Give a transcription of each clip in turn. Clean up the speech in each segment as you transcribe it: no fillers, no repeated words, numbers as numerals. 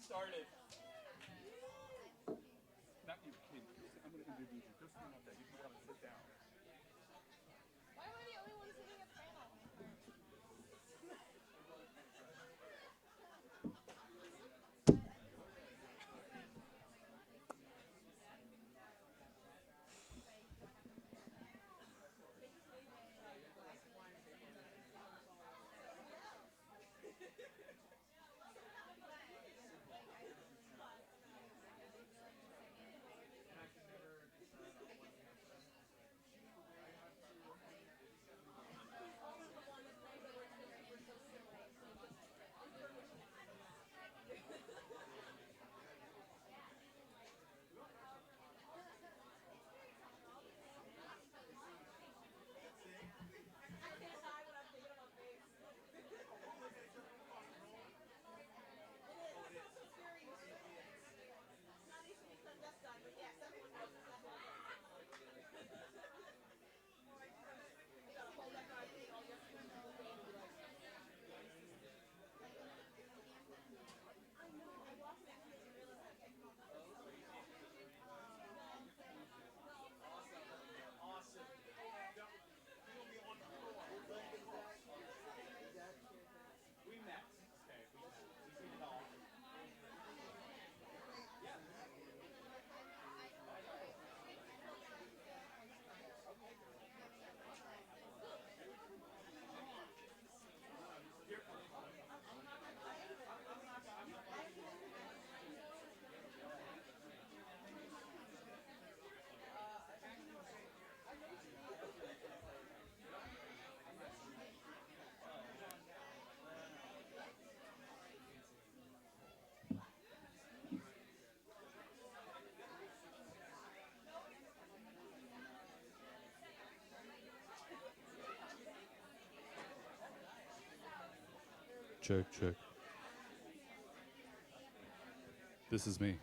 started. Not you, Kim. I'm going to introduce you. Just stand up there. You can come and sit down. Why am I the only one sitting at the panel? Check, check. This is me.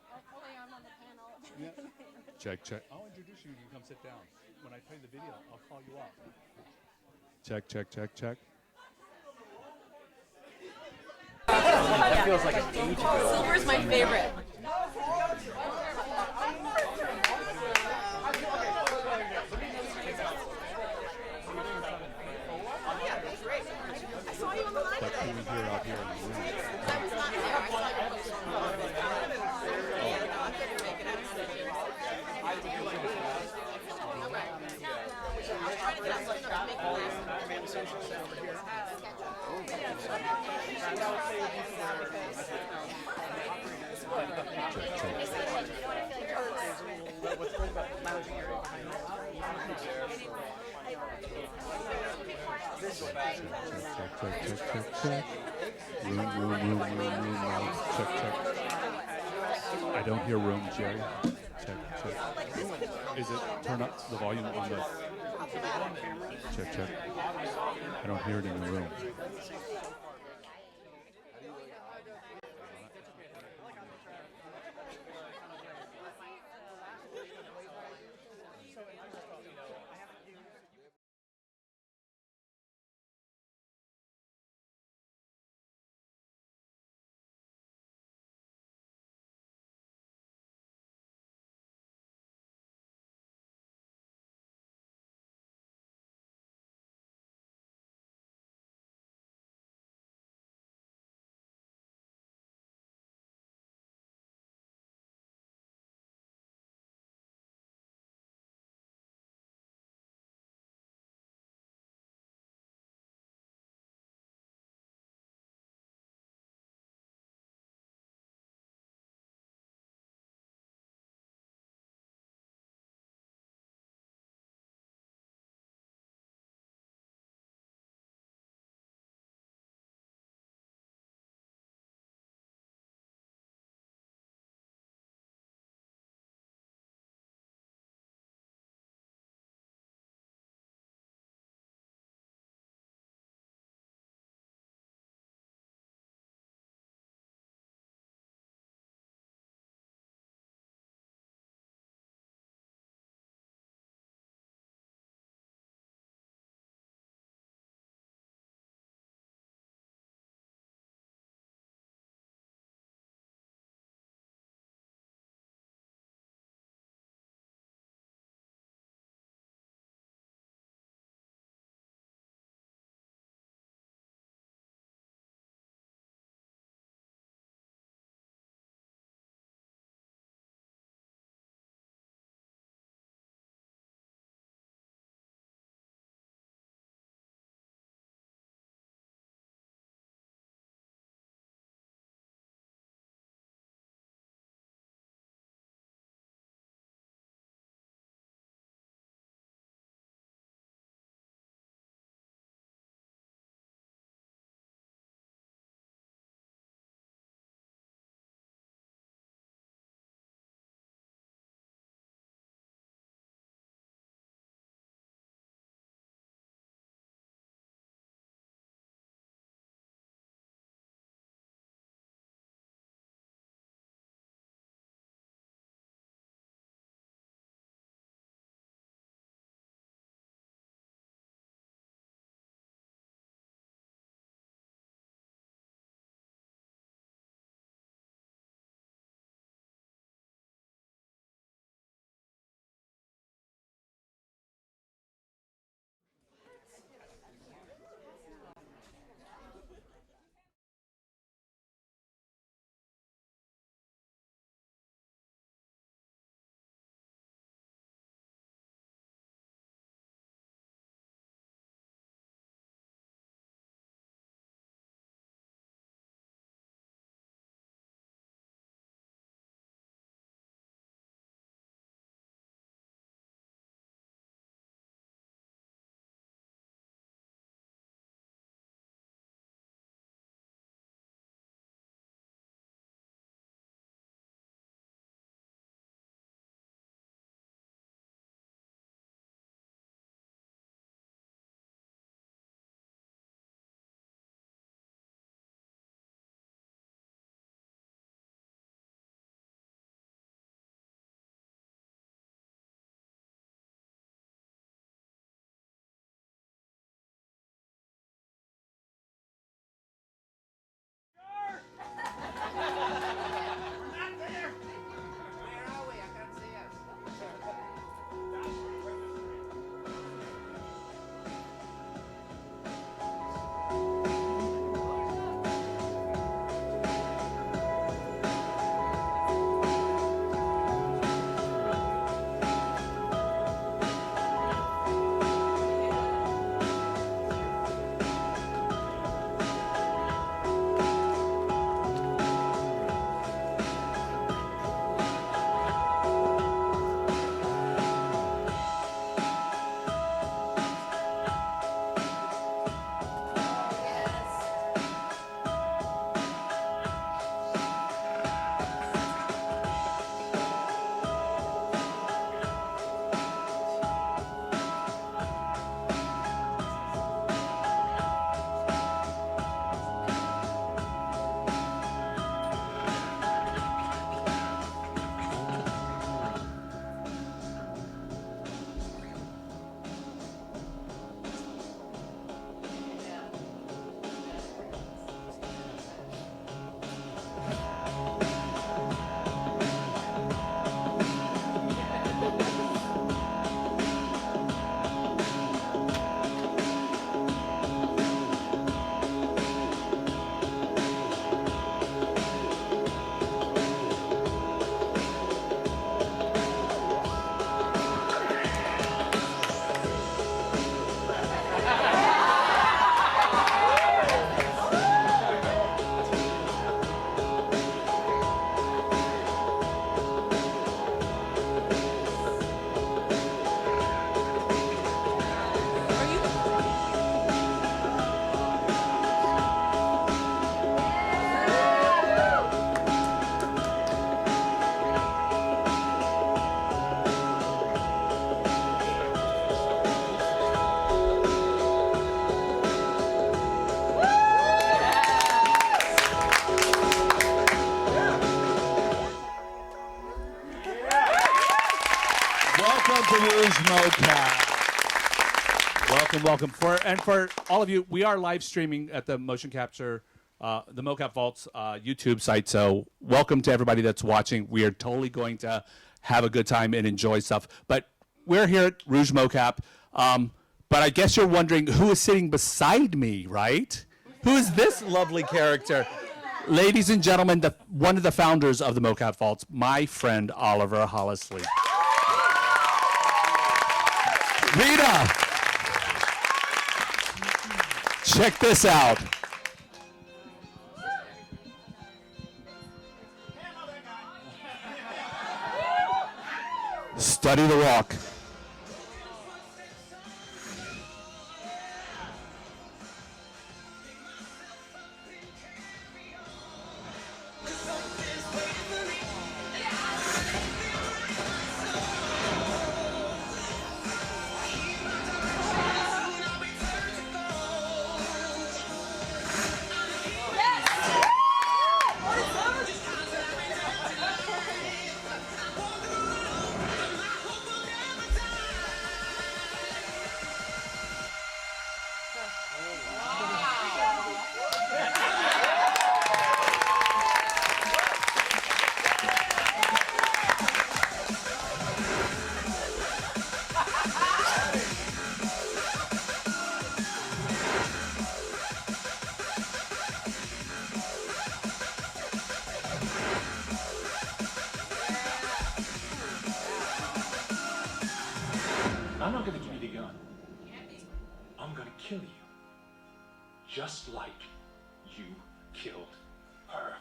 Hopefully I'm on the panel. Yeah. Check, check. I'll introduce you. You can come sit down. When I play the video, I'll call you up. Check, check, check, check. That feels like an age ago. Silver's my favorite. I saw you on the line But today. who is here out here in the room? I was not there. I saw you post on the line. Yeah, no, I couldn't make it. I was sick. Okay. I'm trying to get out so I don't make the last What's great about the lounging area behind us? Check, check, check, check, check. Room, check, check. I don't hear room, Jerry. Check, check. Is it, turn up the volume on the, check, check. I don't hear it in the room. Mocap. Welcome. For all of you, we are live streaming at the motion capture, the Mocap Vaults YouTube site. So welcome to everybody that's watching. We are totally going to have a good time and enjoy stuff. But we're here at Rouge Mocap. But I guess you're wondering who is sitting beside me, right? Who is this lovely character? Ladies and gentlemen, one of the founders of the Mocap Vaults, my friend Oliver Hollisley. Rita, check this out. Study the walk. I'm not going to give you the gun. I'm going to kill you. Just like you killed her.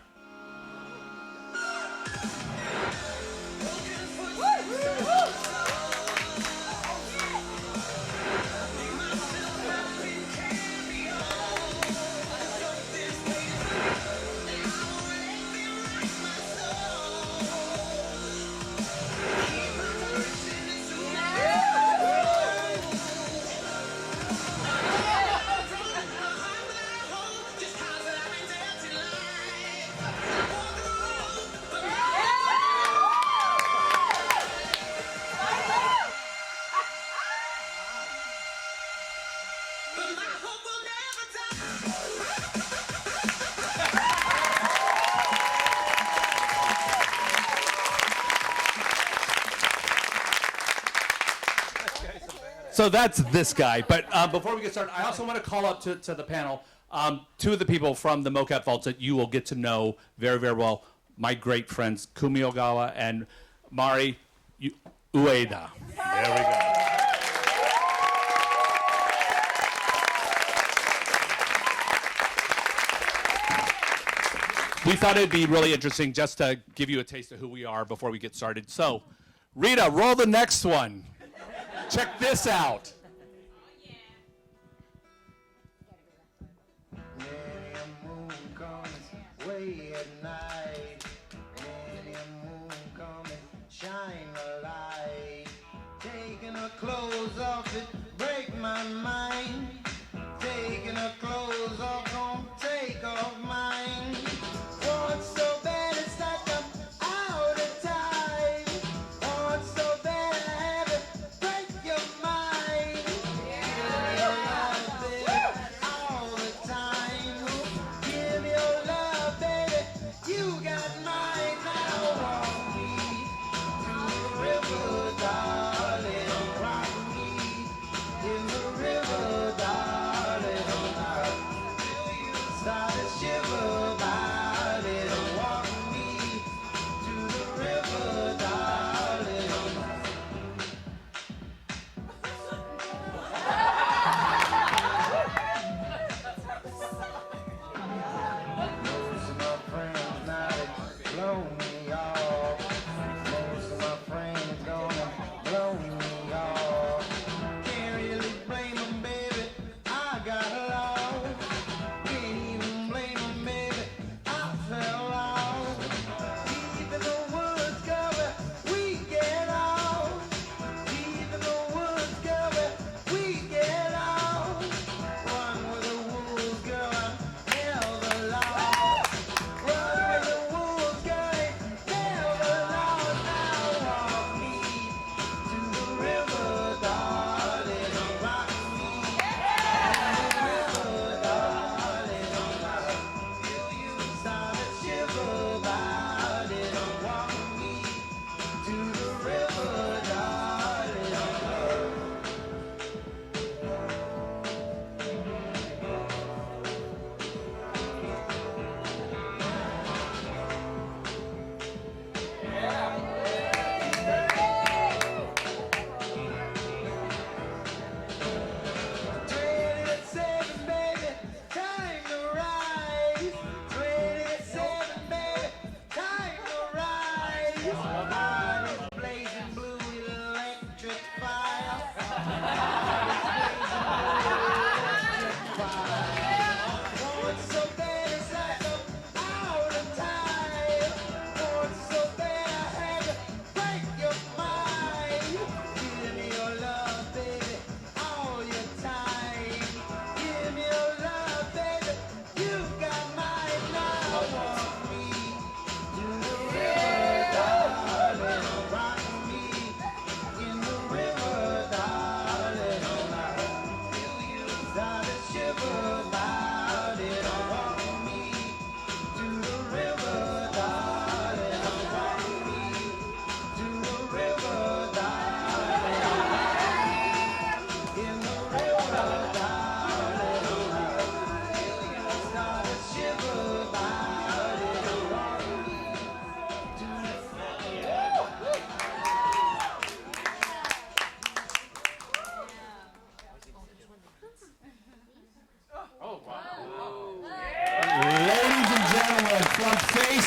So that's this guy. But before we get started, I also want to call up to the panel two of the people from the Mocap Vaults that you will get to know very, very well. My great friends, Kumi Ogawa and Mari Ueda. There we go. We thought it'd be really interesting just to give you a taste of who we are before we get started. So, Rita, roll the next one. Check this out. Shine a light, taking her clothes off, it break my mind. Taking her clothes off, don't take off mine. What's so bad, it's like I'm out of time. What's so bad, I have it break your mind. Give me your love, baby, all the time. Give me your love, baby, you got mine. Now walk me to the river, darling. Rock me in the river.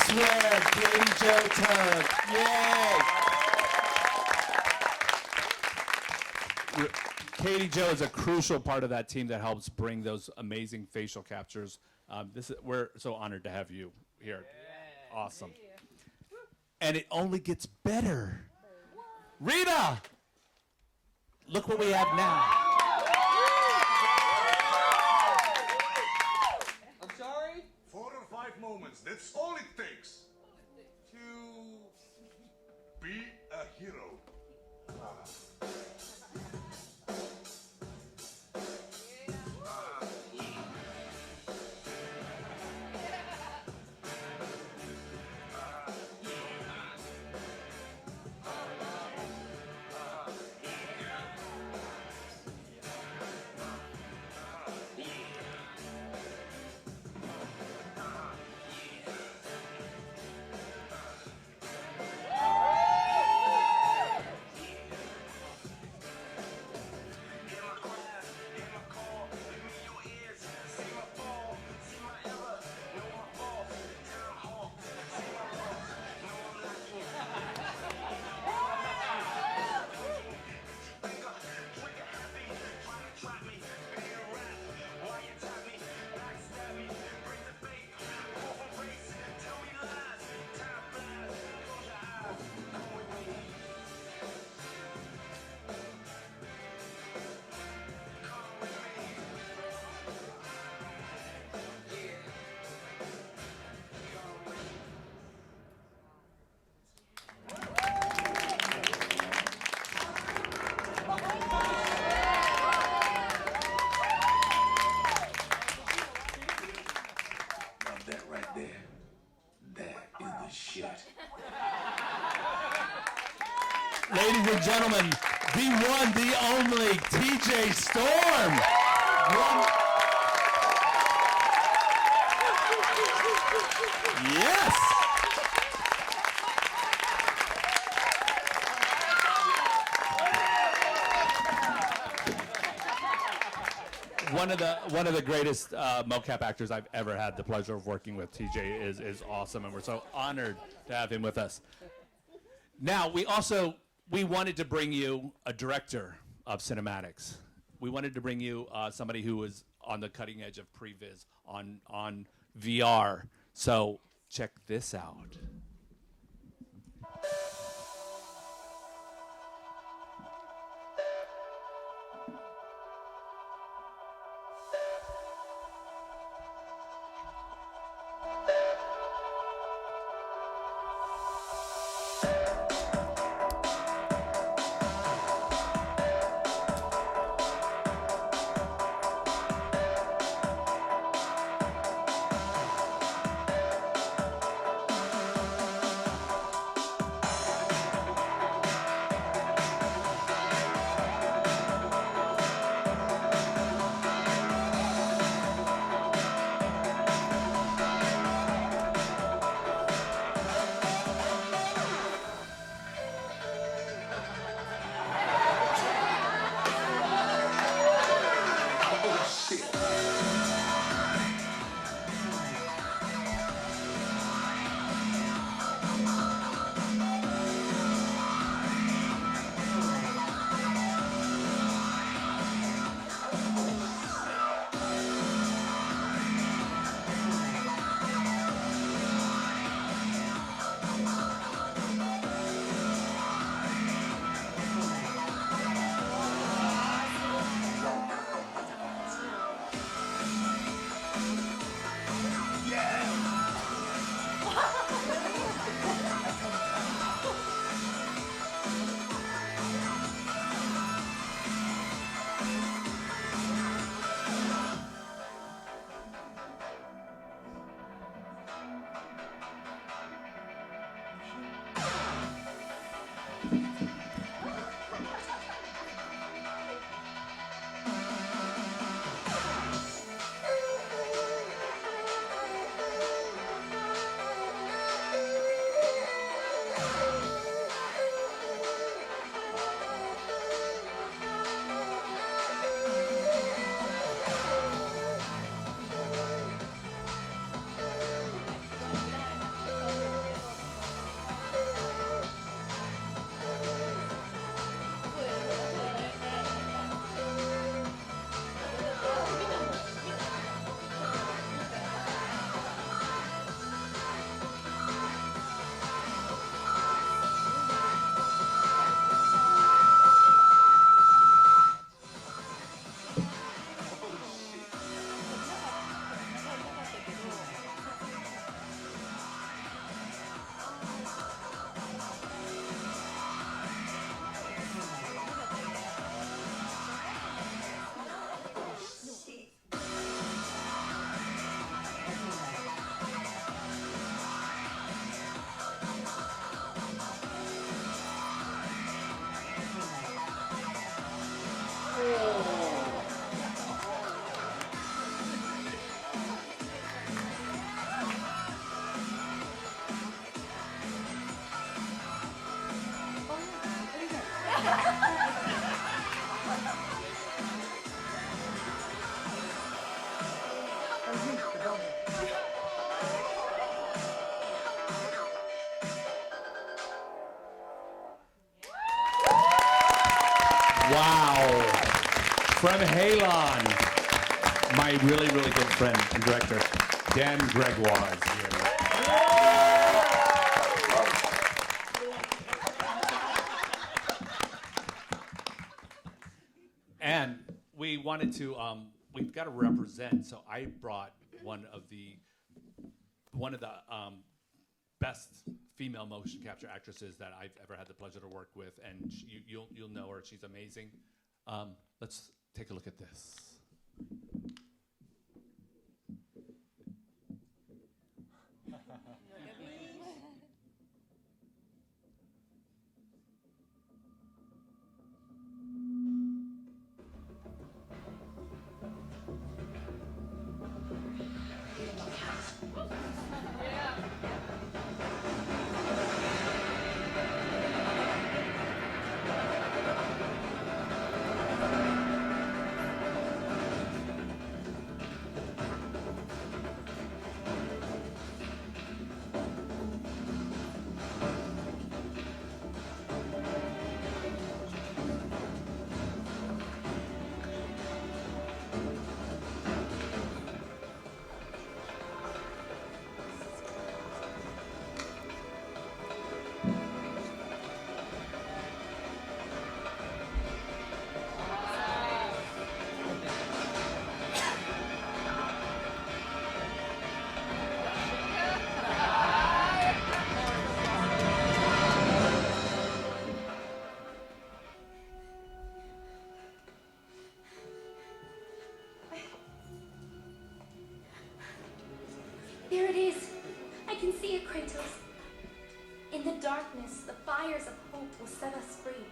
swear, Katie Joe Tug. Yay! Katie Joe is a crucial part of that team that helps bring those amazing facial captures. We're so honored to have you here. Awesome. And it only gets better. Rita! Look what we have now. I'm sorry? 4 or 5 moments, that's all it takes to be a hero. That right there, that is the shit. Ladies and gentlemen, the one, the only TJ Storm. Yes. One of the greatest mocap actors I've ever had the pleasure of working with. TJ is awesome, and we're so honored to have him with us. Now, we wanted to bring you a director of cinematics. We wanted to bring you somebody who was on the cutting edge of previs on VR. So check this out. Wow. From Halon, my really, really good friend and director, Dan Gregoire is here. And we wanted to, we've got to represent, so I brought one of the best female motion capture actresses that I've ever had the pleasure to work with, and you'll know her. She's amazing. Let's take a look at this. There it is. I can see it, Kratos. In the darkness, the fires of hope will set us free.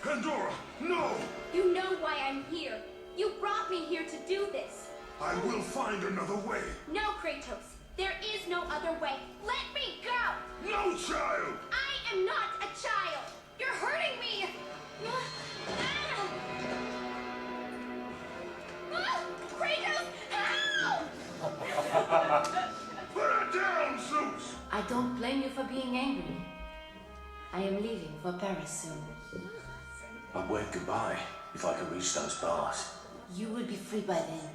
Pandora, no! You know why I'm here. You brought me here to do this. I will find another way. No, Kratos. There is no other way. Let me go! No, child! I am not a child. You're hurting me. Kratos, help! Put her down, Zeus! I don't blame you for being angry. I am leaving for Paris soon. I'd wave goodbye if I could reach those bars. You will be free by then.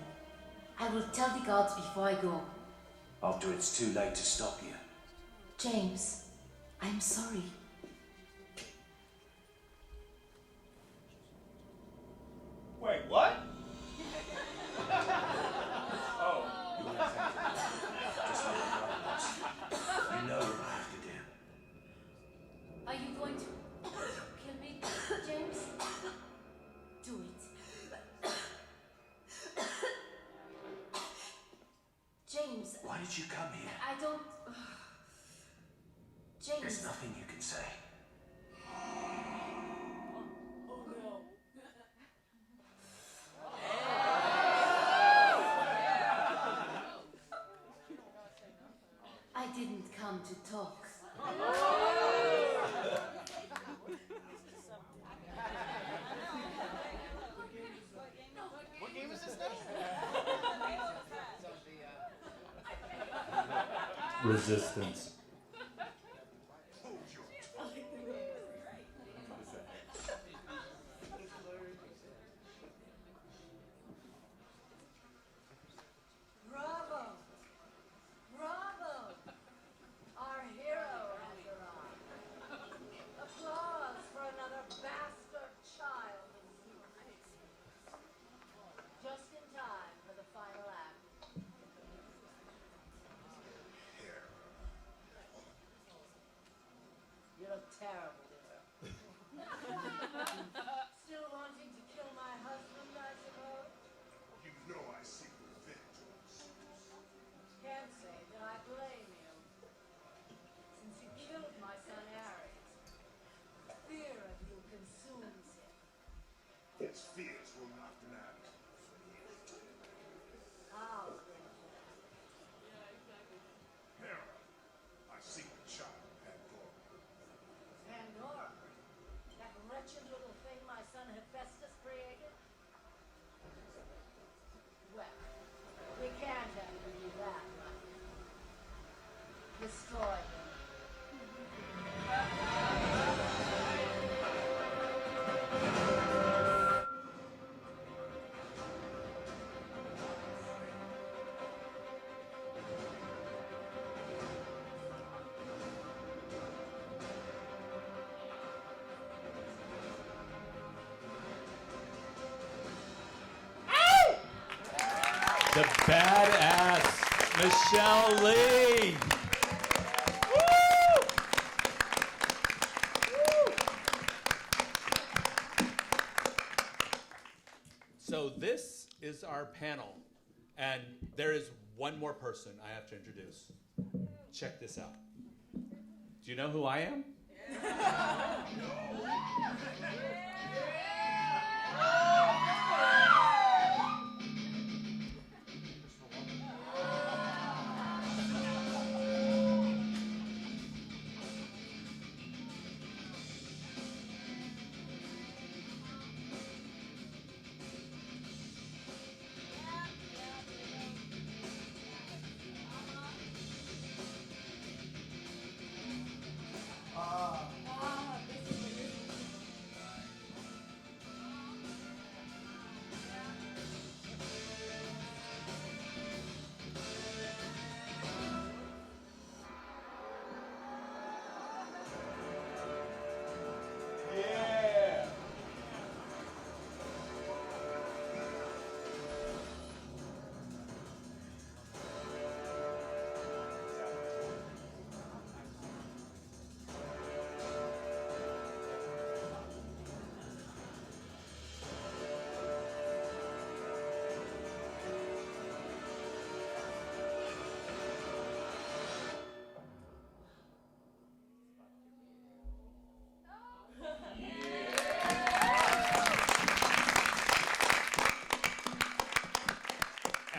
I will tell the gods before I go. After it's too late to stop you. James, I'm sorry. Wait, what? You know what I have to do. Are you going to kill me, James? Do it. James, Why did you come here? I don't... James... There's nothing you can say. I didn't come to talk. What game is this now? Resistance. Bravo! Bravo! Our hero has arrived. Applause for another bastard child. Just in time for the final act. the badass Michelle Lee. So this is our panel, and there is one more person I have to introduce. Check this out. Do you know who I am?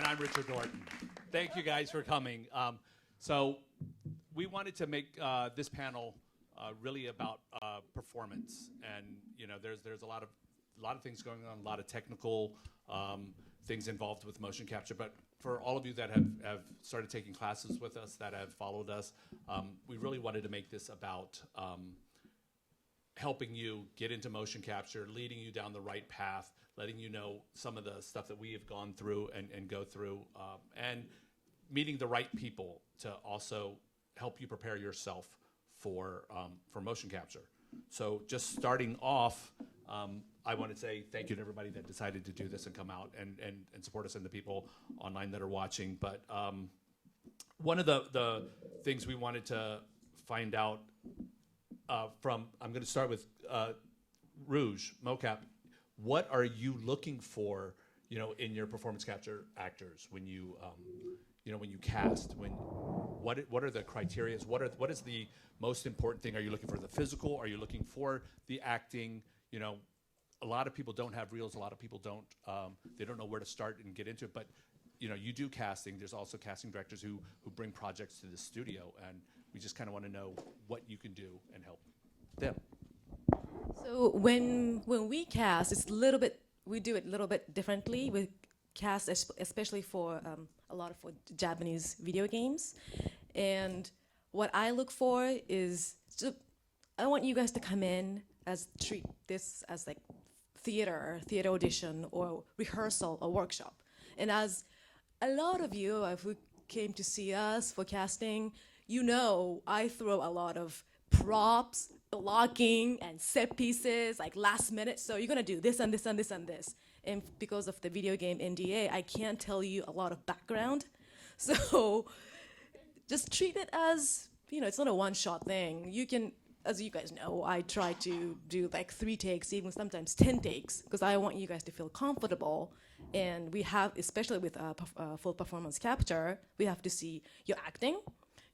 I'm Richard Norton. Thank you guys for coming. So we wanted to make this panel really about performance, and there's a lot of things going on, a lot of technical things involved with motion capture. But for all of you that have started taking classes with us, that have followed us, we really wanted to make this about helping you get into motion capture, leading you down the right path, letting you know some of the stuff that we have gone through and go through, and meeting the right people to also help you prepare yourself for motion capture. So just starting off, I want to say thank you to everybody that decided to do this and come out and support us, and the people online that are watching. But one of the things we wanted to find out I'm going to start with Rouge, Mocap. What are you looking for, in your performance capture actors when you, when you cast? What are the criteria? What is the most important thing? Are you looking for the physical? Are you looking for the acting? A lot of people don't have reels. A lot of people don't. They don't know where to start and get into it. But you do casting. There's also casting directors who bring projects to the studio, and we just kind of want to know what you can do and help them. So when we cast, we do it a little bit differently. We cast especially for for Japanese video games, and what I look for is I want you guys to come in treat this as like theater audition or rehearsal or workshop, and as a lot of you who came to see us for casting, I throw a lot of props, blocking, and set pieces, like last minute. So you're gonna do this and this and this and this. And because of the video game NDA, I can't tell you a lot of background. So just treat it as, it's not a one-shot thing. You can, as you guys know, I try to do like 3 takes, even sometimes 10 takes, because I want you guys to feel comfortable. And we have, especially with full performance capture, we have to see your acting,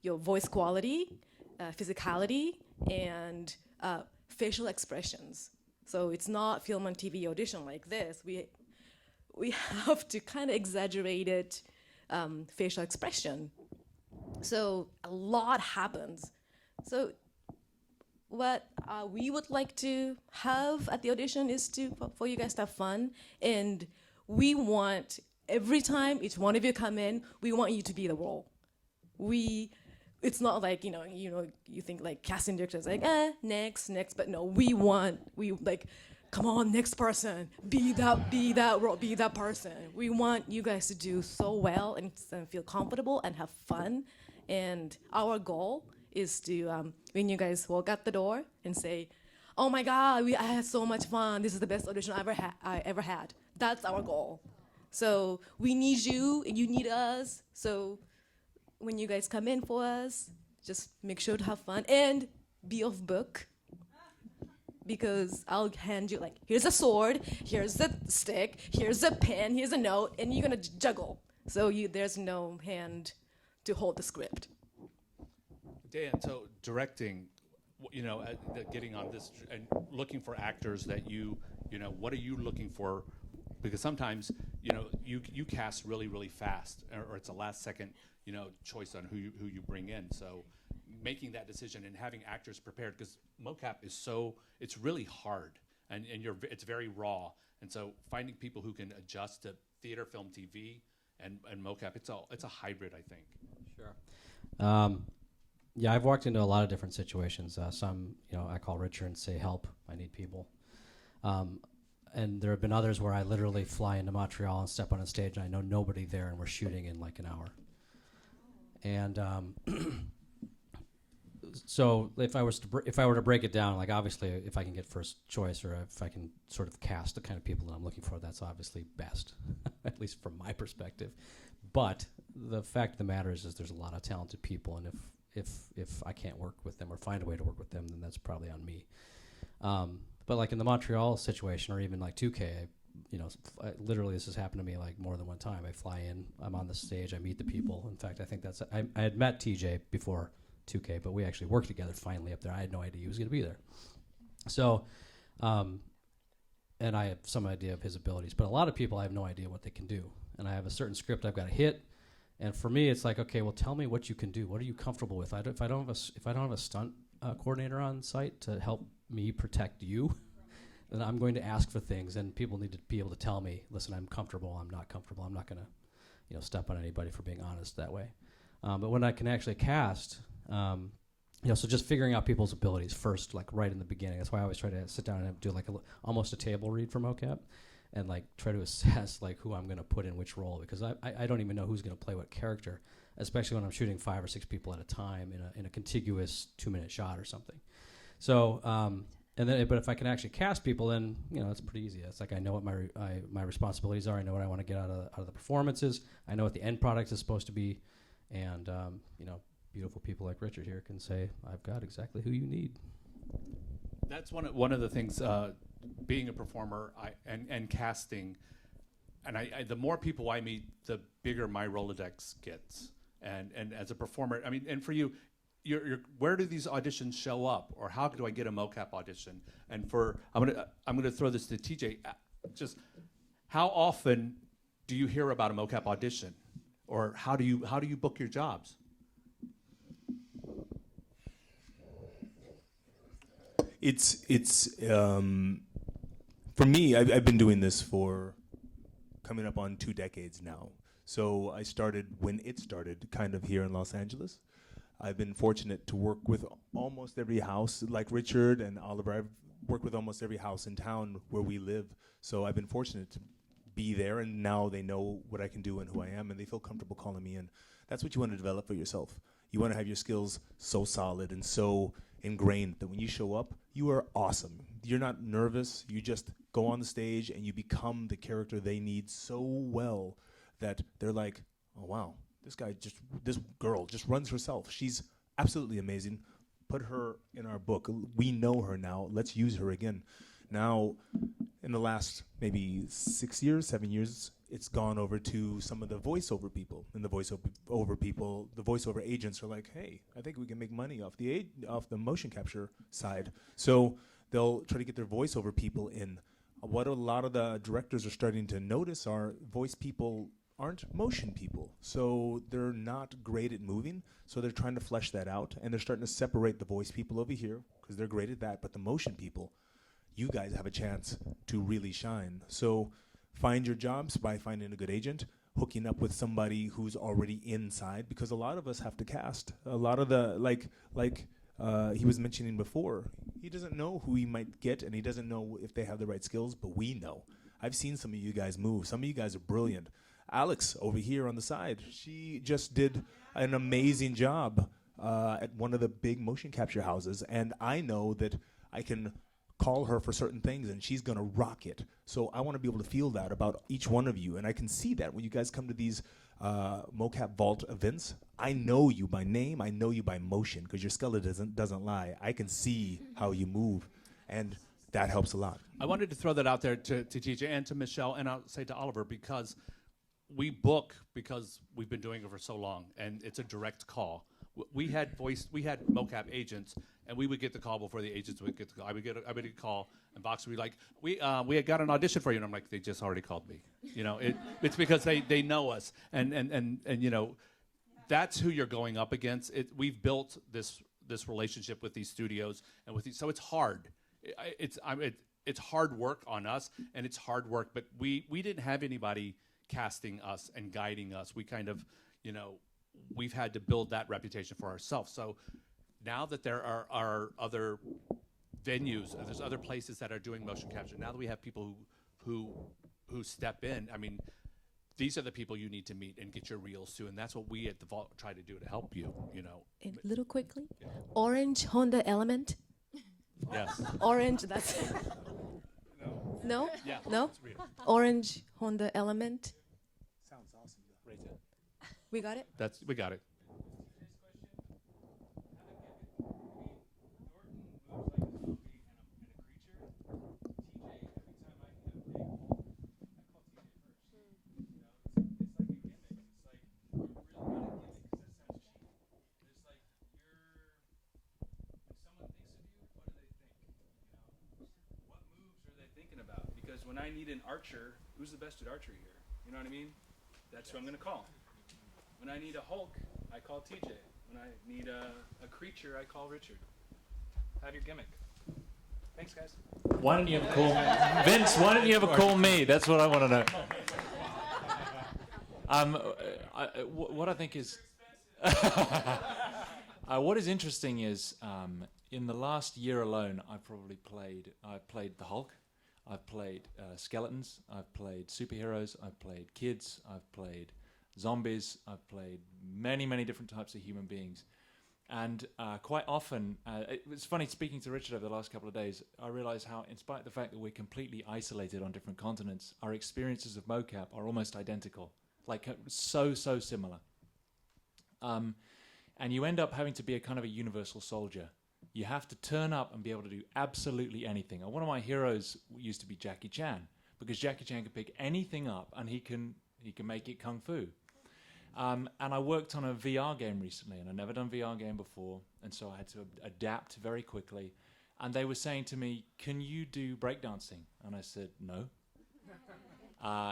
your voice quality, physicality, and facial expressions. So it's not film and TV audition like this. We have to kind of exaggerated facial expression. So a lot happens. So what we would like to have at the audition is for you guys to have fun, and we want every time each one of you come in, we want you to be the role. It's not like you think like casting directors like next, but no, we like, come on, next person, be that role, be that person. We want you guys to do so well and feel comfortable and have fun, and our goal is to when you guys walk out the door and say, "Oh my God, I had so much fun. This is the best audition I ever had." That's our goal. So we need you and you need us. So when you guys come in for us, just make sure to have fun and be off book. Because I'll hand you, like, here's a sword, here's a stick, here's a pen, here's a note, and you're gonna juggle. So there's no hand to hold the script. Dan, so directing, getting on this and looking for actors that what are you looking for? Because sometimes, you cast really, really fast, or it's a last second, choice on who you bring in. So making that decision and having actors prepared, because mocap is it's really hard, and it's very raw. And so finding people who can adjust to theater, film, TV, and mocap, it's a hybrid, I think. Sure. Yeah, I've walked into a lot of different situations. Some, I call Richard and say, help, I need people. And there have been others where I literally fly into Montreal and step on a stage and I know nobody there and we're shooting in like an hour. And so if I were to break it down, like obviously if I can get first choice or if I can sort of cast the kind of people that I'm looking for, that's obviously best, at least from my perspective. But the fact of the matter is there's a lot of talented people, and if I can't work with them or find a way to work with them, then that's probably on me. But like in the Montreal situation, or even like 2K, literally this has happened to me like more than one time. I fly in, I'm on the stage, I meet the people. In fact, I think I had met TJ before 2K, but we actually worked together finally up there. I had no idea he was going to be there. So, and I have some idea of his abilities, but a lot of people I have no idea what they can do. And I have a certain script I've got to hit. And for me, it's like, okay, well, tell me what you can do. What are you comfortable with? If I don't have a stunt coordinator on site to help me protect you, then I'm going to ask for things, and people need to be able to tell me, listen, I'm comfortable, I'm not comfortable, I'm not going to, step on anybody for being honest that way. But when I can actually cast, so just figuring out people's abilities first, like right in the beginning. That's why I always try to sit down and do like almost a table read for mocap, and like try to assess like who I'm going to put in which role, because I don't even know who's going to play what character, especially when I'm shooting 5 or 6 people at a time in a contiguous 2-minute shot or something. So but if I can actually cast people, then it's pretty easy. It's like I know what my responsibilities are. I know what I want to get out of the performances. I know what the end product is supposed to be, and beautiful people like Richard here can say, I've got exactly who you need. That's one of the things. Being a performer and casting, and the more people I meet, the bigger my Rolodex gets. And as a performer, I mean, and for you, where do these auditions show up, or how do I get a mocap audition? And I'm gonna throw this to TJ. Just how often do you hear about a mocap audition, or how do you book your jobs? It's for me, I've been doing this for coming up on 2 decades now. So I started when it started, kind of here in Los Angeles. I've been fortunate to work with almost every house, like Richard and Oliver. I've worked with almost every house in town where we live. So I've been fortunate to be there, and now they know what I can do and who I am, and they feel comfortable calling me in. That's what you want to develop for yourself. You want to have your skills so solid and so ingrained that when you show up, you are awesome. You're not nervous. You just go on the stage and you become the character they need so well that they're like, oh wow, this girl just runs herself. She's absolutely amazing. Put her in our book. We know her now. Let's use her again. Now, in the last maybe 6 years, 7 years, it's gone over to some of the voiceover people. And the voiceover agents are like, hey, I think we can make money off the motion capture side. So they'll try to get their voiceover people in. What a lot of the directors are starting to notice are voice people aren't motion people. So they're not great at moving. So they're trying to flesh that out. And they're starting to separate the voice people over here because they're great at that. But the motion people, you guys have a chance to really shine. So find your jobs by finding a good agent, hooking up with somebody who's already inside, because a lot of us have to cast. A lot of the, like he was mentioning before, he doesn't know who he might get, and he doesn't know if they have the right skills, but we know. I've seen some of you guys move. Some of you guys are brilliant. Alex over here on the side, she just did an amazing job at one of the big motion capture houses, and I know that I can call her for certain things, and she's going to rock it. So I want to be able to feel that about each one of you, and I can see that when you guys come to these Mocap Vault events. I know you by name, I know you by motion, because your skeleton doesn't lie. I can see how you move, and that helps a lot. I wanted to throw that out there to TJ and to Michelle, and I'll say to Oliver, because we book because we've been doing it for so long, and it's a direct call. We had mocap agents, and we would get the call before the agents would get the call. I would get a call, and Vox would be like, "We had got an audition for you," and I'm like, "They just already called me." You know, it's because they know us, and you know, that's who you're going up against. We've built this relationship with these studios and with these, so it's hard. It's hard work on us, and it's hard work. But we didn't have anybody casting us and guiding us. We kind of, you know, we've had to build that reputation for ourselves. So now that there are other venues, there's other places that are doing motion capture. Now that we have people who step in, I mean, these are the people you need to meet and get your reels to, and that's what we at the Vault try to do to help you. You know. And little quickly, Orange Honda Element. Yes. Orange. That's. No. Yeah. No. Orange Honda Element. Sounds awesome. Right there. We got it. We got it. When I need an archer, who's the best at archery here? You know what I mean? That's who I'm going to call. When I need a Hulk, I call TJ. When I need a creature, I call Richard. Have your gimmick. Thanks, guys. Why don't you ever call Vince? Why don't you ever call me? That's what I want to know. What I think is, what is interesting is, in the last year alone, I've played the Hulk. I've played skeletons, I've played superheroes, I've played kids, I've played zombies, I've played many, many different types of human beings. And quite often, it was funny speaking to Richard over the last couple of days, I realized how, in spite of the fact that we're completely isolated on different continents, our experiences of mocap are almost identical, like so similar. And you end up having to be a kind of a universal soldier. You have to turn up and be able to do absolutely anything. And one of my heroes used to be Jackie Chan, because Jackie Chan can pick anything up and he can make it kung fu. And I worked on a VR game recently, and I'd never done VR game before, and so I had to adapt very quickly. And they were saying to me, "Can you do breakdancing?" And I said, "No."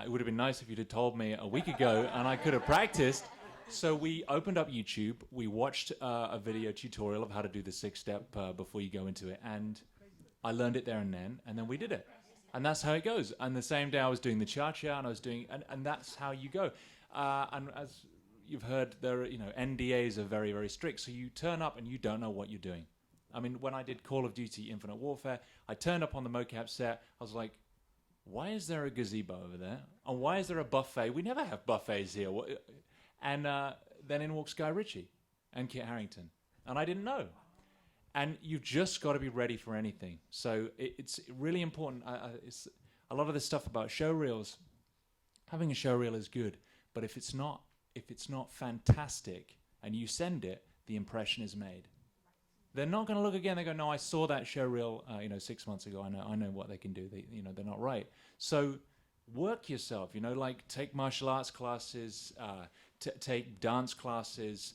It would have been nice if you'd have told me a week ago, and I could have practiced. So we opened up YouTube, we watched a video tutorial of how to do the 6-step before you go into it, and I learned it there and then we did it. And that's how it goes. And the same day I was doing the cha-cha, and I was doing, and that's how you go. And as you've heard, there are, NDAs are very, very strict, so you turn up and you don't know what you're doing. I mean, when I did Call of Duty Infinite Warfare, I turned up on the mocap set, I was like, why is there a gazebo over there? And why is there a buffet? We never have buffets here. And then in walks Guy Ritchie and Kit Harington. And I didn't know. And you've just got to be ready for anything. So it's really important. It's a lot of this stuff about show reels, having a show reel is good. But if it's not fantastic and you send it, the impression is made. They're not going to look again. They go, no, I saw that show reel 6 months ago. I know what they can do. They're not right. So work yourself, like take martial arts classes, take dance classes,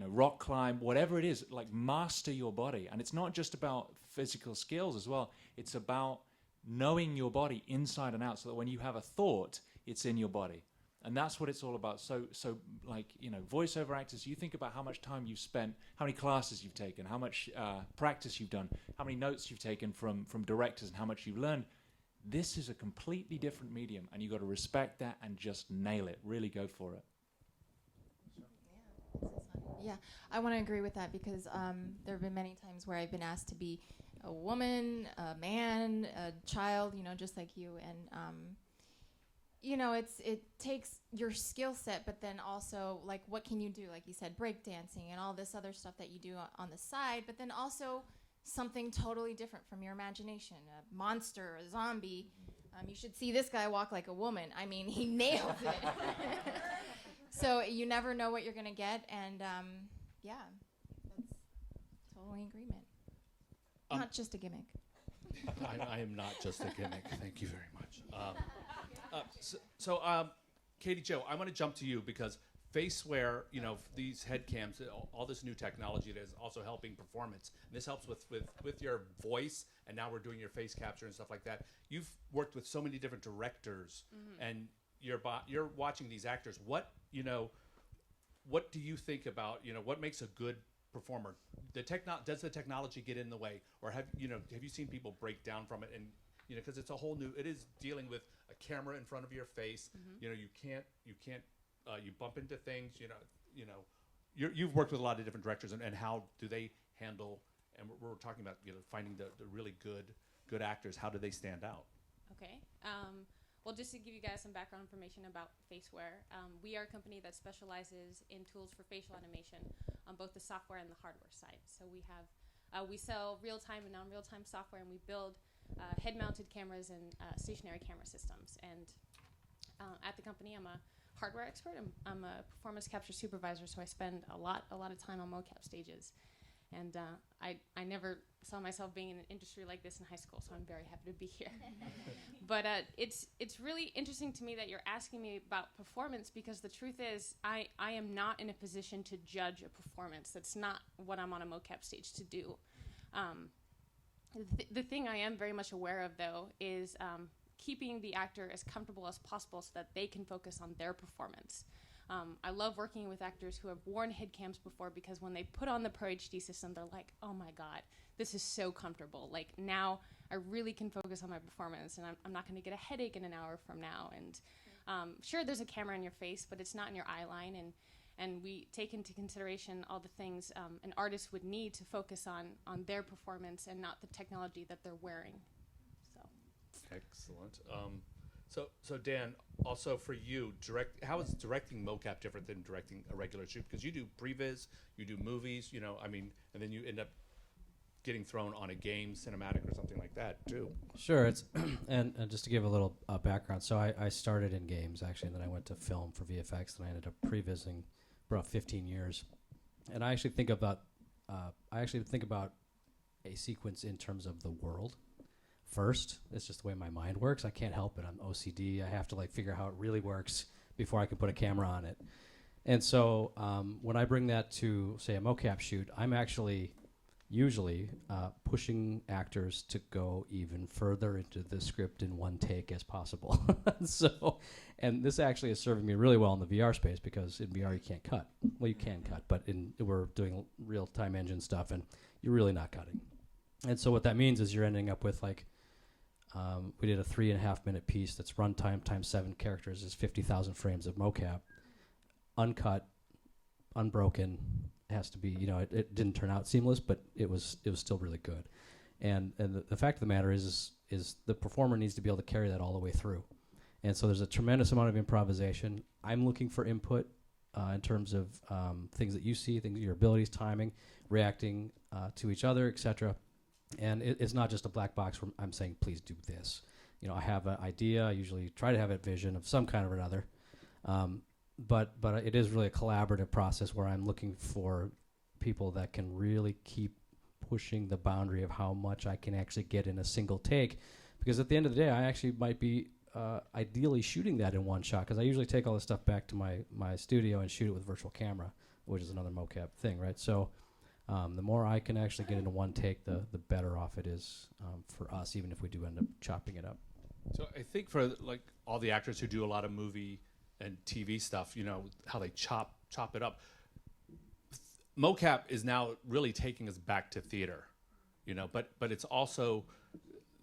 rock climb, whatever it is, like master your body. And it's not just about physical skills as well. It's about knowing your body inside and out so that when you have a thought, it's in your body. And that's what it's all about. So voiceover actors, you think about how much time you've spent, how many classes you've taken, how much practice you've done, how many notes you've taken from directors and how much you've learned. This is a completely different medium, and you've got to respect that and just nail it. Really go for it. Yeah, I want to agree with that because there have been many times where I've been asked to be a woman, a man, a child, just like you. And, it takes your skill set, but then also, like, what can you do? Like you said, breakdancing and all this other stuff that you do on the side, but then also something totally different from your imagination, a monster, a zombie. You should see this guy walk like a woman. I mean, he nailed it. So you never know what you're going to get, and yeah, that's totally in agreement. Not just a gimmick. I am not just a gimmick. Thank you very much. Katie Jo, I want to jump to you because Faceware, these head cams, all this new technology that is also helping performance. And this helps with your voice, and now we're doing your face capture and stuff like that. You've worked with so many different directors, and you're watching these actors. What do you think about, what makes a good performer? Does the technology get in the way, or have you seen people break down from it? And because it's a whole new, it is dealing with a camera in front of your face. You can't you bump into things. You've worked with a lot of different directors, and how do they handle? And we're talking about finding the really good actors. How do they stand out? Okay. Well, just to give you guys some background information about Faceware, we are a company that specializes in tools for facial animation on both the software and the hardware side. So we sell real-time and non-real-time software, and we build head-mounted cameras and stationary camera systems. And at the company, I'm a hardware expert. I'm a performance capture supervisor, so I spend a lot of time on mocap stages. And I never saw myself being in an industry like this in high school, so I'm very happy to be here. But it's really interesting to me that you're asking me about performance, because the truth is I am not in a position to judge a performance. That's not what I'm on a mocap stage to do. The thing I am very much aware of, though, is keeping the actor as comfortable as possible so that they can focus on their performance. I love working with actors who have worn head cams before, because when they put on the Pro HD system, they're like, oh my God, this is so comfortable. Like, now I really can focus on my performance, and I'm not going to get a headache in an hour from now. And sure, there's a camera in your face, but it's not in your eye line. And we take into consideration all the things an artist would need to focus on their performance and not the technology that they're wearing. So. Excellent. So Dan, also for you, how is directing mocap different than directing a regular shoot? Because you do previs, you do movies, and then you end up getting thrown on a game, cinematic, or something like that too. Sure, it's and just to give a little background. So I started in games actually, and then I went to film for VFX, and I ended up prevising for about 15 years. And I actually think about a sequence in terms of the world. First, it's just the way my mind works. I can't help it. I'm OCD. I have to figure out how it really works before I can put a camera on it. And so when I bring that to, say, a mocap shoot, I'm actually usually pushing actors to go even further into the script in one take as possible. And this actually is serving me really well in the VR space, because in VR you can't cut. Well, you can cut, but we're doing real-time engine stuff, and you're really not cutting. And so what that means is you're ending up with we did a 3.5 minute piece that's runtime times 7 characters is 50,000 frames of mocap, uncut, unbroken. It has to be, it didn't turn out seamless, but it was still really good. And the fact of the matter is the performer needs to be able to carry that all the way through. And so there's a tremendous amount of improvisation. I'm looking for input in terms of things that you see, your abilities, timing, reacting to each other, etc. And it's not just a black box where I'm saying, please do this. I have an idea. I usually try to have a vision of some kind or another. But it is really a collaborative process where I'm looking for people that can really keep pushing the boundary of how much I can actually get in a single take. Because at the end of the day, I actually might be ideally shooting that in one shot, because I usually take all this stuff back to my studio and shoot it with virtual camera, which is another mocap thing, right? So the more I can actually get into one take, the better off it is for us, even if we do end up chopping it up. So I think for all the actors who do a lot of movie and TV stuff, how they chop it up. Mocap is now really taking us back to theater, but it's also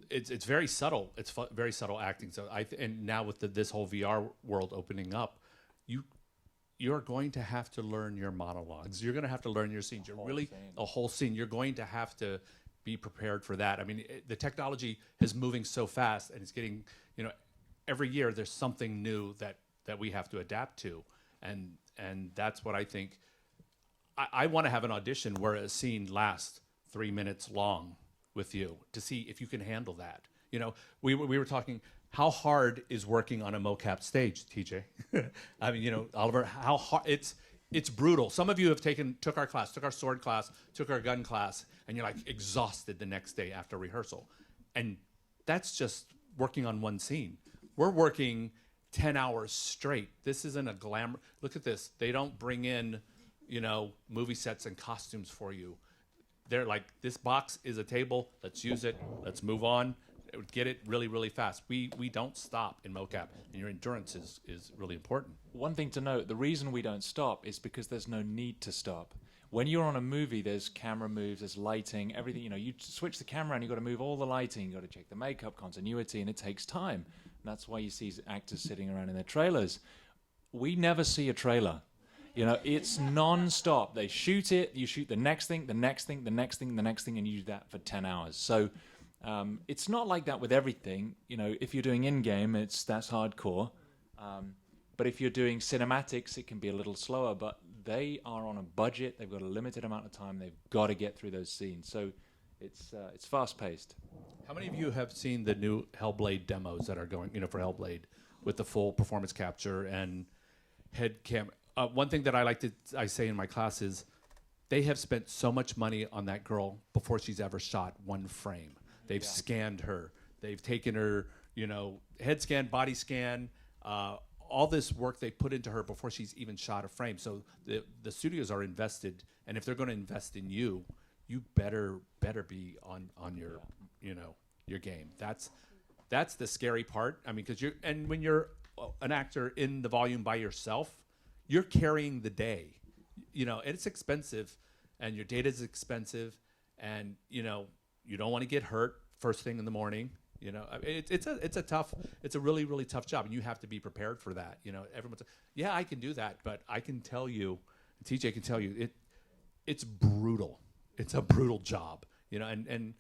it's very subtle. It's very subtle acting. So and now with this whole VR world opening up, you're going to have to learn your monologues. You're going to have to learn your scenes. A whole scene. You're going to have to be prepared for that. I mean, the technology is moving so fast, and it's getting, every year there's something new that we have to adapt to, and that's what I think. I want to have an audition where a scene lasts 3 minutes long with you to see if you can handle that. You know, we were talking, how hard is working on a mocap stage, TJ? I mean, you know, Oliver, how hard, it's brutal. Some of you have took our class, took our sword class, took our gun class, and you're like exhausted the next day after rehearsal. And that's just working on one scene. We're working 10 hours straight. This isn't a glamour. Look at this. They don't bring in, you know, movie sets and costumes for you. They're like, this box is a table. Let's use it. Let's move on. Get it really, really fast. We don't stop in mocap, and your endurance is really important. One thing to note, the reason we don't stop is because there's no need to stop. When you're on a movie, there's camera moves, there's lighting, everything. You know, you switch the camera and you've got to move all the lighting, you've got to check the makeup, continuity, and it takes time. And that's why you see actors sitting around in their trailers. We never see a trailer. You know, it's non-stop. They shoot it, you shoot the next thing, the next thing, the next thing, the next thing, and you do that for 10 hours. So it's not like that with everything. You know, if you're doing in-game, that's hardcore. But if you're doing cinematics, it can be a little slower. But they are on a budget. They've got a limited amount of time. They've got to get through those scenes. So it's fast-paced. How many of you have seen the new Hellblade demos that are going, you know, for Hellblade with the full performance capture and head camera? One thing that I say in my class is they have spent so much money on that girl before she's ever shot one frame. They've scanned her. They've taken her, you know, head scan, body scan, all this work they put into her before she's even shot a frame. So the studios are invested, and if they're going to invest in you, you better be on your, you know, your game. That's the scary part. I mean, because when you're an actor in the volume by yourself, you're carrying the day, you know, and it's expensive, and your data is expensive, and you know you don't want to get hurt first thing in the morning. You know, it's a really, really tough job, and you have to be prepared for that. You know, everyone's yeah, I can do that, but I can tell you, TJ can tell you, it's brutal. It's a brutal job. You know, and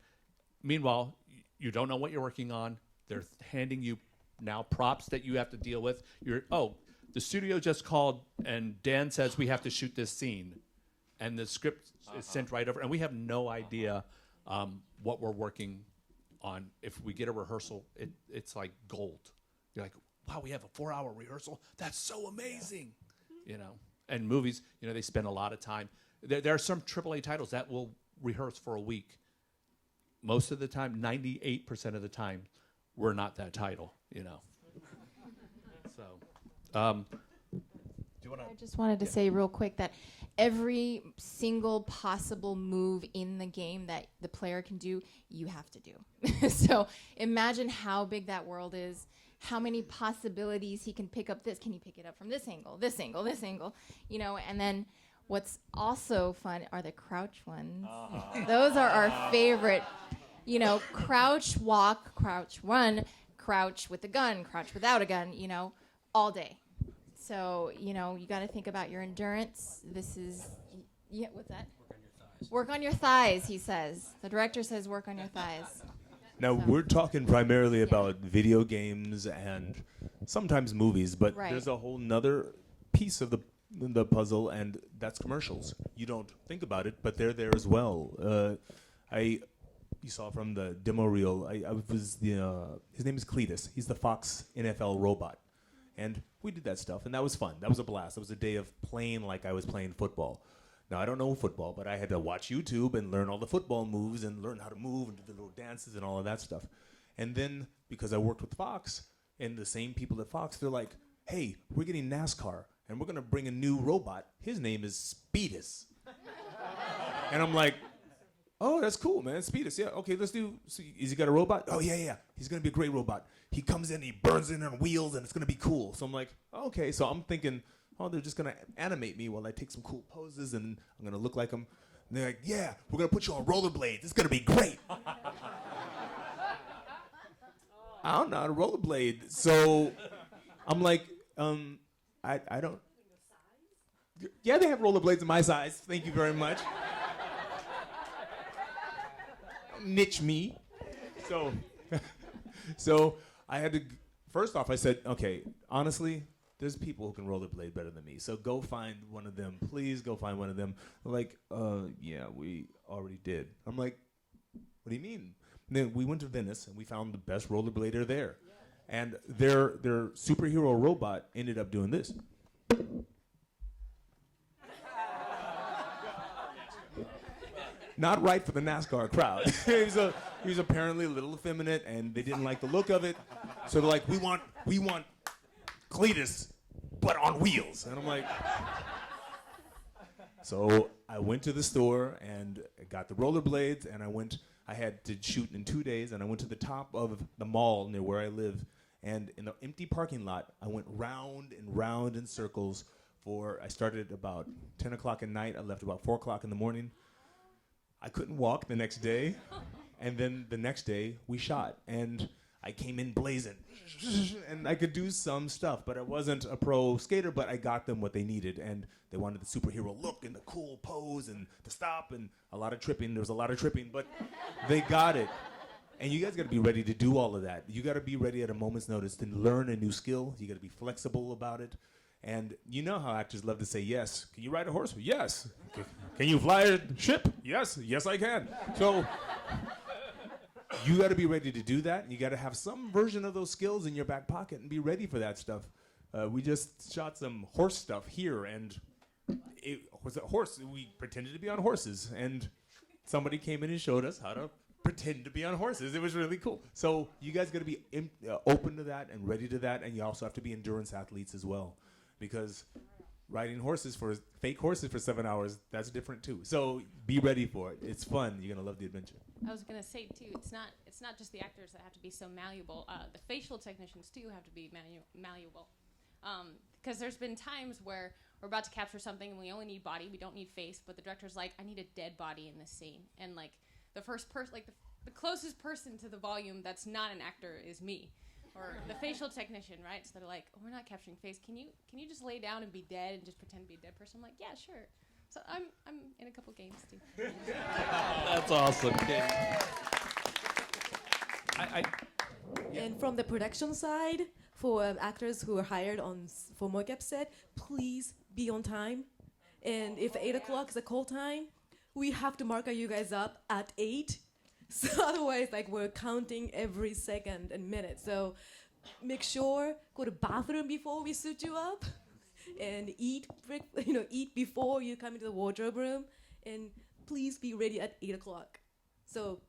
meanwhile, you don't know what you're working on. They're handing you now props that you have to deal with. The studio just called, and Dan says we have to shoot this scene, and the script is sent right over, and we have no idea what we're working on. If we get a rehearsal, it's like gold. You're like, wow, we have a 4-hour rehearsal? That's so amazing. You know, and movies, you know, they spend a lot of time. There are some AAA titles that will rehearse for a week. Most of the time, 98% of the time, we're not that title, you know. So, do you want to? I just wanted to say real quick that every single possible move in the game that the player can do, you have to do. So imagine how big that world is, how many possibilities he can pick up this. Can he pick it up from this angle, this angle, this angle? You know, and then what's also fun are the crouch ones. Those are our favorite. You know, crouch, walk, crouch, run, crouch with a gun, crouch without a gun, you know, all day. So, you know, you got to think about your endurance. This is, yeah, what's that? Work on your thighs, he says. The director says work on your thighs. Now, we're talking primarily about video games and sometimes movies, but there's a whole nother piece of the puzzle, and that's commercials. You don't think about it, but they're there as well. You saw from the demo reel, his name is Cletus. He's the Fox NFL robot. And we did that stuff, and that was fun. That was a blast. It was a day of playing like I was playing football. Now, I don't know football, but I had to watch YouTube and learn all the football moves and learn how to move and do the little dances and all of that stuff. And then, because I worked with Fox, and the same people at Fox, they're like, hey, we're getting NASCAR, and we're going to bring a new robot. His name is Speedus. And I'm like, oh, that's cool, man. Speedus, yeah. Okay, let's do. Is he got a robot? Oh, yeah. He's gonna be a great robot. He comes in, he burns in on wheels, and it's gonna be cool. So I'm like, okay. So I'm thinking, oh, they're just gonna animate me while I take some cool poses, and I'm gonna look like him. And they're like, yeah, we're gonna put you on rollerblades. It's gonna be great. I don't know how to rollerblade. So I'm like, I don't. Yeah, they have rollerblades in my size. Thank you very much. Niche me. So I had to, first off, I said, okay, honestly, there's people who can rollerblade better than me. So go find one of them. Please go find one of them. They're like, yeah, we already did. I'm like, what do you mean? And then we went to Venice and we found the best rollerblader there. And their superhero robot ended up doing this. Not right for the NASCAR crowd. he was apparently a little effeminate, and they didn't like the look of it. So they're like, we want Cletus, but on wheels. And I'm like, so I went to the store and got the rollerblades, and I had to shoot in 2 days, and I went to the top of the mall near where I live, and in the empty parking lot, I went round and round in circles I started at about 10 o'clock at night. I left about 4 o'clock in the morning. I couldn't walk the next day, and then the next day we shot, and I came in blazing, and I could do some stuff, but I wasn't a pro skater, but I got them what they needed, and they wanted the superhero look and the cool pose and the stop and a lot of tripping. There was a lot of tripping, but they got it. And you guys got to be ready to do all of that. You got to be ready at a moment's notice to learn a new skill. You got to be flexible about it. And you know how actors love to say yes. Can you ride a horse? Yes. Can you fly a ship? Yes. Yes, I can. So you got to be ready to do that. You got to have some version of those skills in your back pocket and be ready for that stuff. We just shot some horse stuff here, and it was a horse. We pretended to be on horses, and somebody came in and showed us how to pretend to be on horses. It was really cool. So you guys got to be open to that and ready to that, and you also have to be endurance athletes as well. Because riding fake horses for 7 hours, that's different too. So be ready for it. It's fun. You're gonna love the adventure. I was gonna say too, it's not just the actors that have to be so malleable. The facial technicians too have to be malleable. Because there's been times where we're about to capture something and we only need body, we don't need face, but the director's like, I need a dead body in this scene, and like the first person, like the closest person to the volume that's not an actor is me. Or the facial technician, right? So they're like, oh, we're not capturing face. Can you just lay down and be dead and just pretend to be a dead person? I'm like, yeah, sure. So I'm in a couple games too. That's awesome. And from the production side, for actors who are hired for mocap set, please be on time. And if 8 o'clock is a call time, we have to mark you guys up at 8. So otherwise, like, we're counting every second and minute. So make sure, go to bathroom before we suit you up, and eat before you come into the wardrobe room, and please be ready at 8 o'clock. So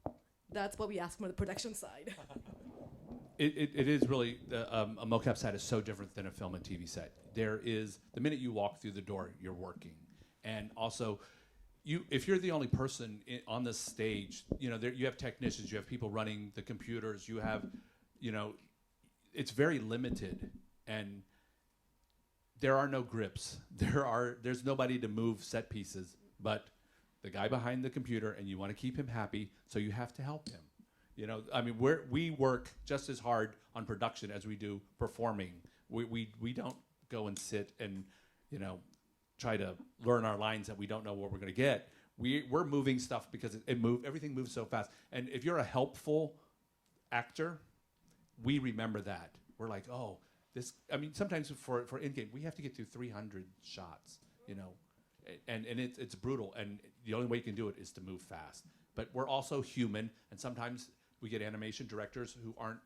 that's what we ask from the production side. It is really, a mocap set is so different than a film and TV set. There is, the minute you walk through the door, you're working. And also, if you're the only person on the stage, you have technicians, you have people running the computers, you have, it's very limited, and there are no grips. There's nobody to move set pieces, but the guy behind the computer, and you want to keep him happy, so you have to help him. We work just as hard on production as we do performing. We don't go and sit and, try to learn our lines that we don't know what we're going to get. We're moving stuff because everything moves so fast. And if you're a helpful actor, we remember that. We're like, oh, sometimes for in-game, we have to get through 300 shots, and it's brutal. And the only way you can do it is to move fast. But we're also human, and sometimes we get animation directors who aren't,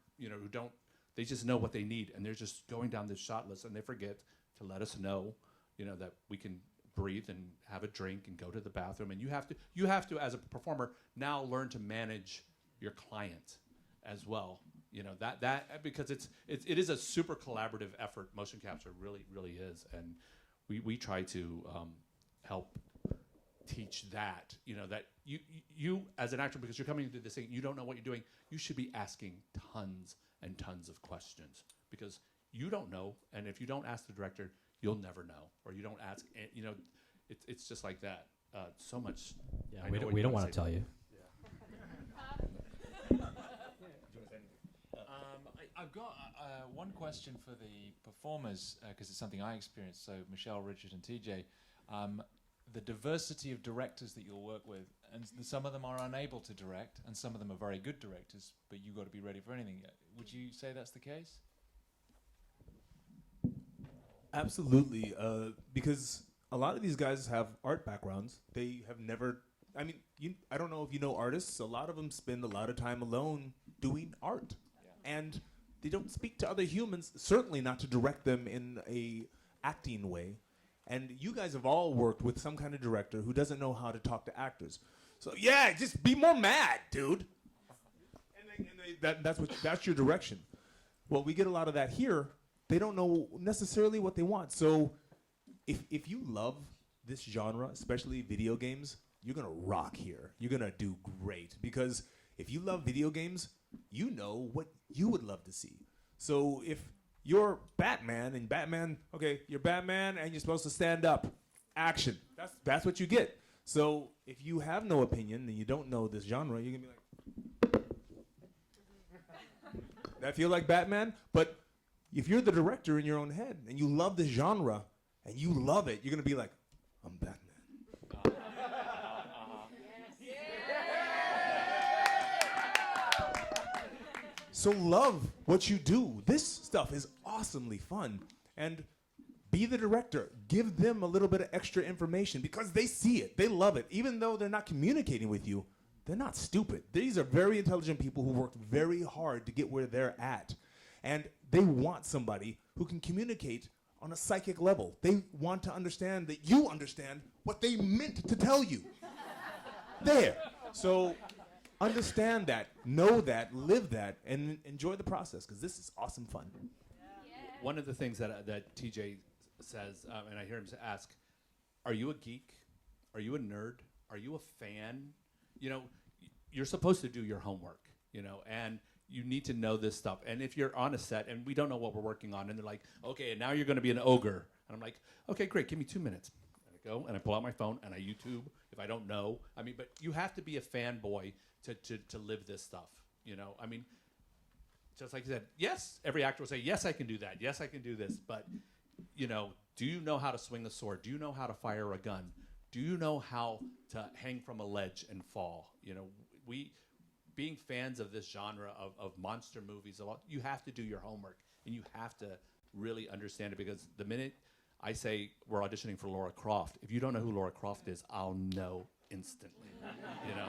they just know what they need, and they're just going down this shot list, and they forget to let us know, that we can breathe and have a drink and go to the bathroom. And you have to, as a performer, now learn to manage your client as well. That because it is a super collaborative effort. Motion capture really is, and we try to help teach that. That you as an actor, because you're coming into this thing, you don't know what you're doing. You should be asking tons and tons of questions, because you don't know, and if you don't ask the director, you'll never know, or you don't ask. It's just like that. So much. Yeah, we don't want to tell you. I've got one question for the performers, because it's something I experienced. So Michelle, Richard, and TJ, the diversity of directors that you'll work with, and some of them are unable to direct, and some of them are very good directors, but you've got to be ready for anything. Would you say that's the case? Absolutely, because a lot of these guys have art backgrounds. They have never. I mean, I don't know if you know artists. A lot of them spend a lot of time alone doing art, and they don't speak to other humans. Certainly not to direct them in a acting way. And you guys have all worked with some kind of director who doesn't know how to talk to actors. So yeah, just be more mad, dude. That's your direction. Well, we get a lot of that here. They don't know necessarily what they want. So if you love this genre, especially video games, you're going to rock here. You're going to do great. Because if you love video games, you know what you would love to see. So if you're Batman and Batman, okay, you're Batman and you're supposed to stand up. Action. That's what you get. So if you have no opinion and you don't know this genre, you're going to be like, that feel like Batman? But if you're the director in your own head and you love this genre and you love it, you're going to be like, I'm Batman. So love what you do. This stuff is awesomely fun. And be the director. Give them a little bit of extra information because they see it. They love it. Even though they're not communicating with you, they're not stupid. These are very intelligent people who worked very hard to get where they're at. And they want somebody who can communicate on a psychic level. They want to understand that you understand what they meant to tell you. There. So understand that, know that, live that, and enjoy the process, because this is awesome fun. One of the things that TJ says, and I hear him ask, are you a geek? Are you a nerd? Are you a fan? You know, you're supposed to do your homework, you know, and you need to know this stuff. And if you're on a set and we don't know what we're working on, and they're like, okay, and now you're going to be an ogre. And I'm like, okay, great, give me 2 minutes. And I go and I pull out my phone and I YouTube if I don't know. I mean, but you have to be a fanboy to live this stuff, you know. I mean, just like you said, yes, every actor will say, yes, I can do that. Yes, I can do this. But, you know, do you know how to swing the sword? Do you know how to fire a gun? Do you know how to hang from a ledge and fall? You know, being fans of this genre of monster movies, you have to do your homework and you have to really understand it, because the minute I say we're auditioning for Laura Croft, if you don't know who Laura Croft is, I'll know instantly, you know.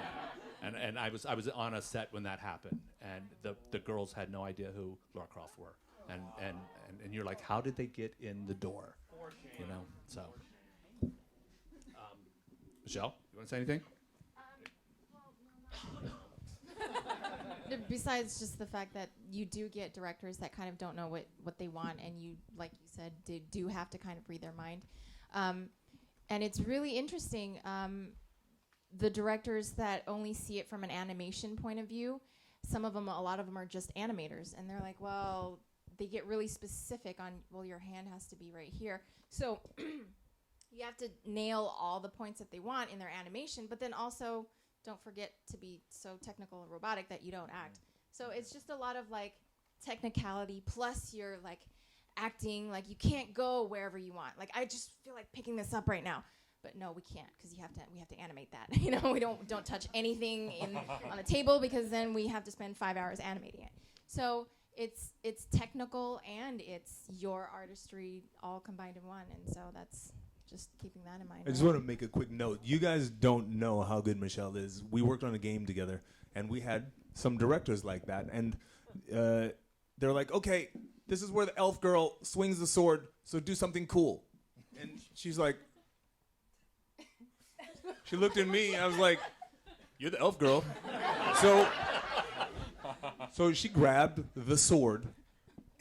And I was on a set when that happened, and the girls had no idea who Laura Croft were, and you're like, how did they get in the door, you know? So, Michelle, you want to say anything? Besides just the fact that you do get directors that kind of don't know what they want, and you, like you said, do have to kind of read their mind. And it's really interesting, the directors that only see it from an animation point of view, a lot of them are just animators, and they're like, well, they get really specific on, well, your hand has to be right here. So you have to nail all the points that they want in their animation, but then also don't forget to be so technical and robotic that you don't act. So it's just a lot of like technicality, plus you're like acting, like you can't go wherever you want. Like, I just feel like picking this up right now. But no, we can't, because we have to animate that. You know, we don't touch anything on the table, because then we have to spend 5 hours animating it. So it's technical and it's your artistry all combined in one, and so that's just keeping that in mind. I just want to make a quick note. You guys don't know how good Michelle is. We worked on a game together, and we had some directors like that, and they're like, okay, this is where the elf girl swings the sword, so do something cool. And she's like, she looked at me, I was like, you're the elf girl. So she grabbed the sword,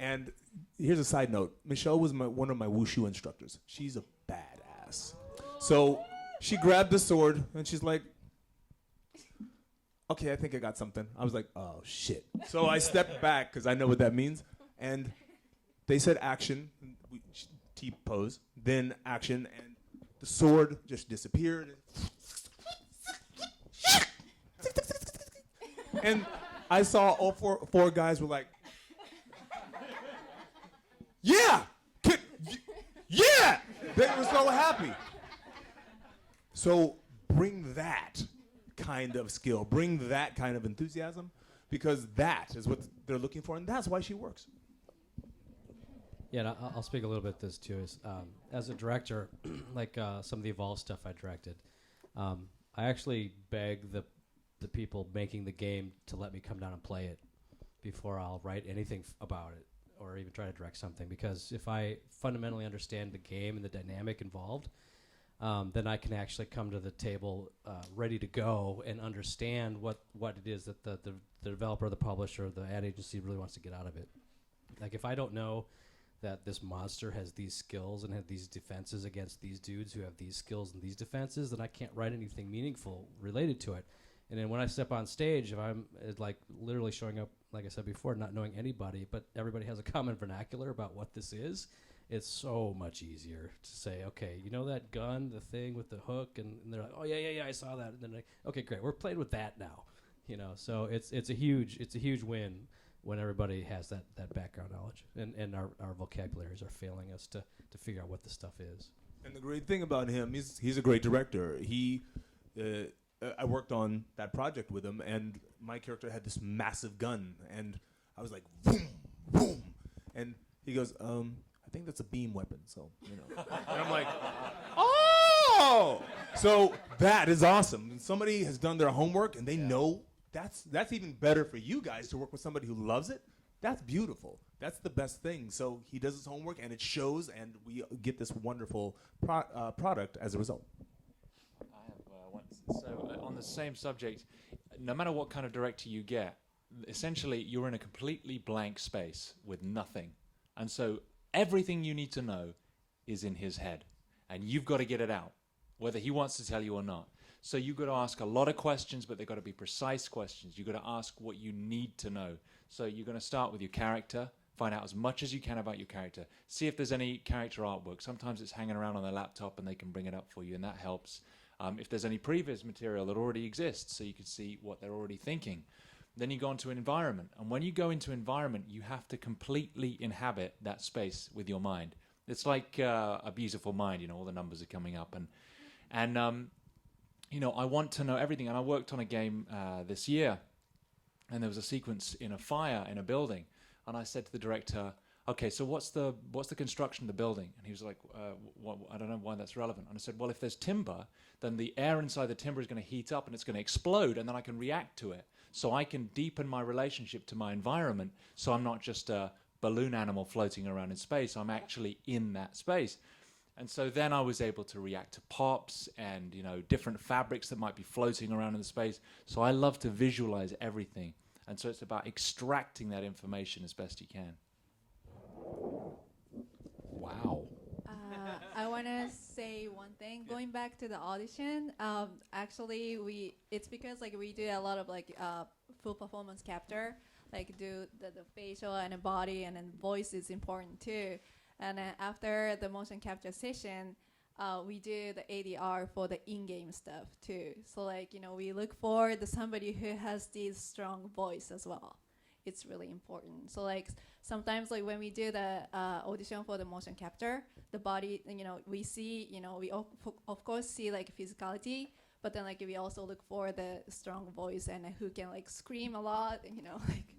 and here's a side note. Michelle was one of my wushu instructors. She's a badass. So she grabbed the sword, and she's like, okay, I think I got something. I was like, oh, shit. So I stepped back, because I know what that means, and they said action, T-pose, then action, and the sword just disappeared. And I saw all four guys were like, yeah! Yeah! They were so happy. So bring that kind of skill, bring that kind of enthusiasm, because that is what they're looking for, and that's why she works. Yeah, and I'll speak a little bit to this too. Is as a director, like some of the Evolve stuff I directed, I actually beg the people making the game to let me come down and play it before I'll write anything about it or even try to direct something. Because if I fundamentally understand the game and the dynamic involved, then I can actually come to the table ready to go and understand what it is that the developer, the publisher, the ad agency really wants to get out of it. Like if I don't know that this monster has these skills and has these defenses against these dudes who have these skills and these defenses, then I can't write anything meaningful related to it. And then when I step on stage, if I'm like literally showing up, like I said before, not knowing anybody, but everybody has a common vernacular about what this is, it's so much easier to say, okay, you know that gun, the thing with the hook, and they're like, oh yeah, I saw that, and then like, okay, great, we're playing with that now, you know. So it's a huge win when everybody has that background knowledge, and our vocabularies are failing us to figure out what this stuff is. And the great thing about him, he's a great director. I worked on that project with him, and my character had this massive gun, and I was like, boom, boom, and he goes, I think that's a beam weapon, so, you know. And I'm like, oh! So that is awesome. And somebody has done their homework, and they know that's even better for you guys to work with somebody who loves it. That's beautiful. That's the best thing. So he does his homework, and it shows, and we get this wonderful product as a result. So on the same subject, no matter what kind of director you get, essentially you're in a completely blank space with nothing. And so everything you need to know is in his head. And you've got to get it out, whether he wants to tell you or not. So you've got to ask a lot of questions, but they've got to be precise questions. You've got to ask what you need to know. So you're going to start with your character, find out as much as you can about your character. See if there's any character artwork. Sometimes it's hanging around on their laptop and they can bring it up for you, and that helps. If there's any previous material that already exists, so you can see what they're already thinking. Then you go into an environment. And when you go into environment, you have to completely inhabit that space with your mind. It's like a beautiful mind, you know, all the numbers are coming up. And you know, I want to know everything. And I worked on a game this year, and there was a sequence in a fire in a building. And I said to the director, okay, so what's the construction of the building? And he was like, I don't know why that's relevant. And I said, well, if there's timber, then the air inside the timber is going to heat up and it's going to explode, and then I can react to it. So I can deepen my relationship to my environment, so I'm not just a balloon animal floating around in space. I'm actually in that space. And so then I was able to react to pops and, you know, different fabrics that might be floating around in the space. So I love to visualize everything. And so it's about extracting that information as best you can. Wow. I want to say one thing. Going back to the audition, actually, it's because like we do a lot of like full performance capture, like do the facial and the body, and then voice is important too. And then after the motion capture session, we do the ADR for the in-game stuff too. So like, you know, we look for somebody who has this strong voice as well. It's really important. So like sometimes like when we do the audition for the motion capture, the body, you know, we see, you know, we of course see like physicality, but then like we also look for the strong voice and who can like scream a lot, you know, like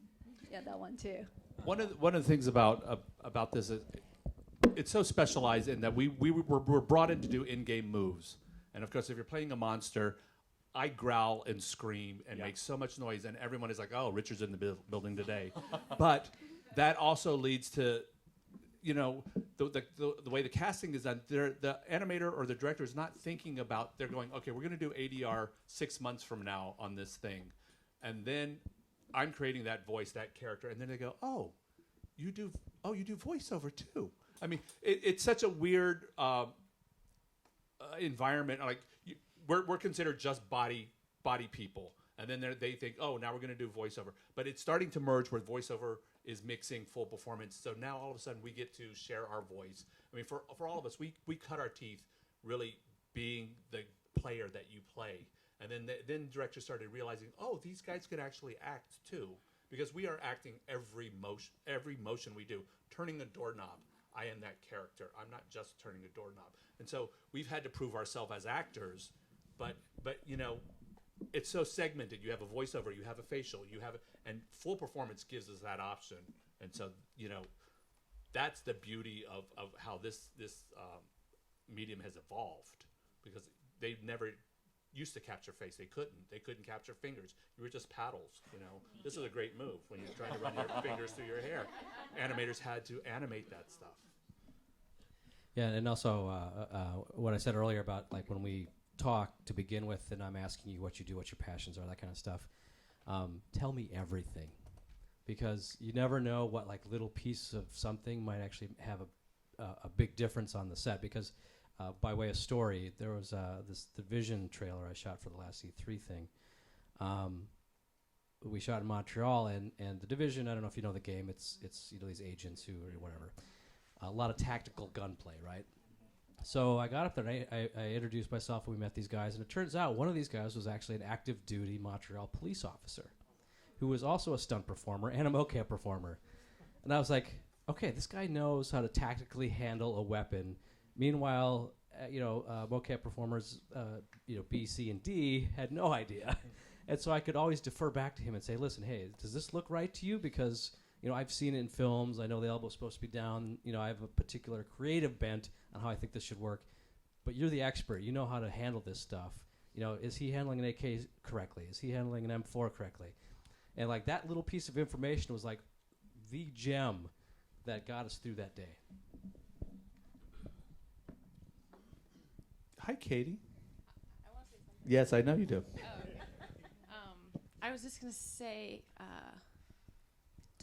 yeah, that one too. One of the things about this is it's so specialized in that we were brought in to do in-game moves, and of course if you're playing a monster, I growl and scream and make so much noise, and everyone is like, oh, Richard's in the building today. But that also leads to, you know, the way the casting is done, the animator or the director is not thinking about, they're going, okay, we're going to do ADR 6 months from now on this thing. And then I'm creating that voice, that character, and then they go, oh, you do voiceover too. I mean, it's such a weird environment. Like, we're considered just body people, and then they think, oh, now we're going to do voiceover. But it's starting to merge where voiceover is mixing full performance. So now all of a sudden we get to share our voice. I mean, for all of us, we cut our teeth really being the player that you play. And then directors started realizing, oh, these guys could actually act too, because we are acting every motion we do. Turning a doorknob, I am that character. I'm not just turning a doorknob. And so we've had to prove ourselves as actors. But you know, it's so segmented. You have a voiceover, you have a facial, and full performance gives us that option. And so, you know, that's the beauty of how this medium has evolved, because they never used to capture face. They couldn't capture fingers. You were just paddles, you know. This is a great move when you're trying to run your fingers through your hair. Animators had to animate that stuff. Yeah, and also what I said earlier about like when we talk to begin with, and I'm asking you what you do, what your passions are, that kind of stuff. Tell me everything, because you never know what like little piece of something might actually have a big difference on the set. Because by way of story, there was this Division trailer I shot for the last E3 thing. We shot in Montreal, and the Division, I don't know if you know the game, it's you know, these agents who or whatever. A lot of tactical gunplay, right? So I got up there and I introduced myself and we met these guys, and it turns out one of these guys was actually an active duty Montreal police officer who was also a stunt performer and a mocap performer. And I was like, okay, this guy knows how to tactically handle a weapon. Meanwhile, mocap performers, B, C, and D had no idea. And so I could always defer back to him and say, listen, hey, does this look right to you? Because I've seen it in films. I know the elbow's supposed to be down. I have a particular creative bent on how I think this should work. But you're the expert. You know how to handle this stuff. Is he handling an AK correctly? Is he handling an M4 correctly? And like that little piece of information was like the gem that got us through that day. Hi, Katie. I want to say something. Yes, I know you do. I was just going to say,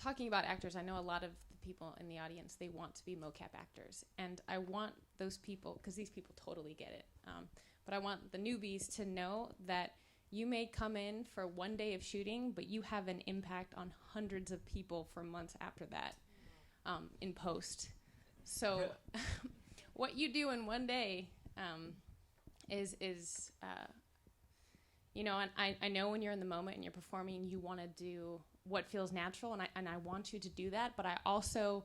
talking about actors, I know a lot of the people in the audience, they want to be mocap actors. And I want those people, because these people totally get it, but I want the newbies to know that you may come in for one day of shooting, but you have an impact on hundreds of people for months after that in post. So what you do in one day is and I know when you're in the moment and you're performing, you want to do what feels natural, and I want you to do that, but I also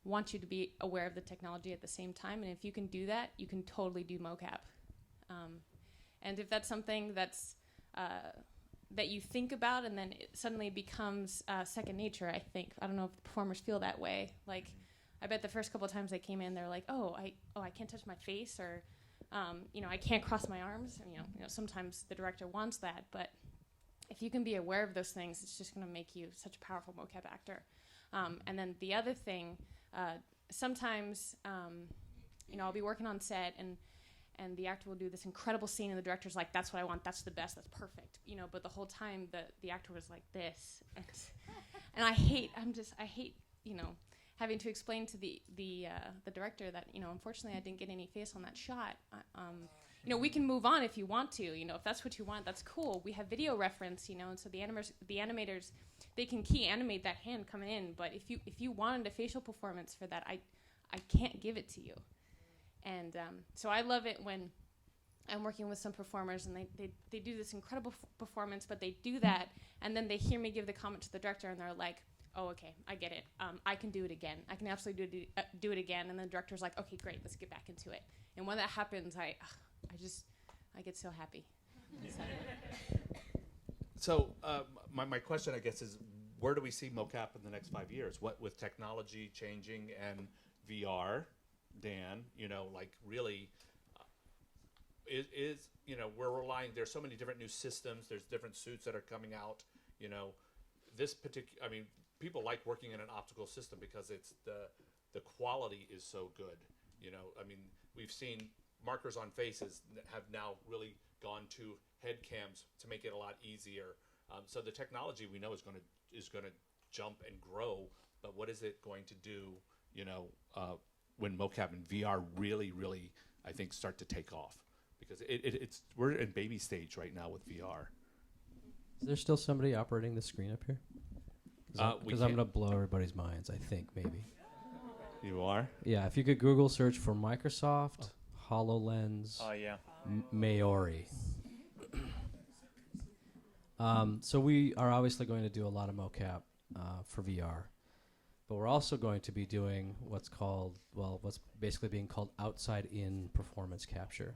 want you to be aware of the technology at the same time, and if you can do that, you can totally do mocap. And if that's something that's that you think about and then it suddenly becomes second nature, I don't know if the performers feel that way. Like, I bet the first couple of times they came in, they're like, I can't touch my face, or I can't cross my arms. Sometimes the director wants that, but if you can be aware of those things, it's just going to make you such a powerful mocap actor. And then the other thing, sometimes, I'll be working on set and the actor will do this incredible scene and the director's like, that's what I want, that's the best, that's perfect. But the whole time the actor was like this. And I hate, having to explain to the director that, unfortunately I didn't get any face on that shot. We can move on if you want to. If that's what you want, that's cool. We have video reference, and so the animators, they can key animate that hand coming in. But if you wanted a facial performance for that, I can't give it to you. And so I love it when I'm working with some performers and they do this incredible performance, but they do that, and then they hear me give the comment to the director, and they're like, oh, okay, I get it. I can do it again. I can absolutely do it again. And then the director's like, okay, great, let's get back into it. And when that happens, I get so happy. So my question, I guess, is where do we see mocap in the next 5 years? What with technology changing and VR, Dan, really is we're relying. There's so many different new systems. There's different suits that are coming out. This particular. People like working in an optical system because it's the quality is so good. We've seen markers on faces have now really gone to head cams to make it a lot easier. So the technology we know is going to jump and grow. But what is it going to do? When mocap and VR really, really, I think, start to take off, because we're in baby stage right now with VR. Is there still somebody operating the screen up here? Because I'm going to blow everybody's minds, I think, maybe. You are? Yeah, if you could Google search for Microsoft HoloLens Maori. So we are obviously going to do a lot of mocap for VR. But we're also going to be doing what's basically being called outside-in performance capture.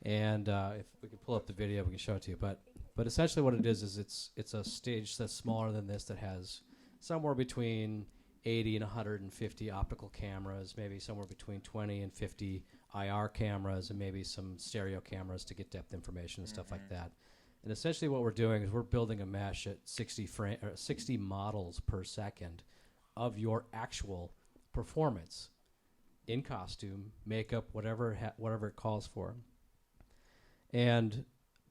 And if we can pull up the video, we can show it to you. But essentially what it is it's a stage that's smaller than this, that has somewhere between 80 and 150 optical cameras, maybe somewhere between 20 and 50 IR cameras, and maybe some stereo cameras to get depth information and stuff like that. And essentially what we're doing is we're building a mesh at 60 models per second of your actual performance in costume, makeup, whatever it calls for. And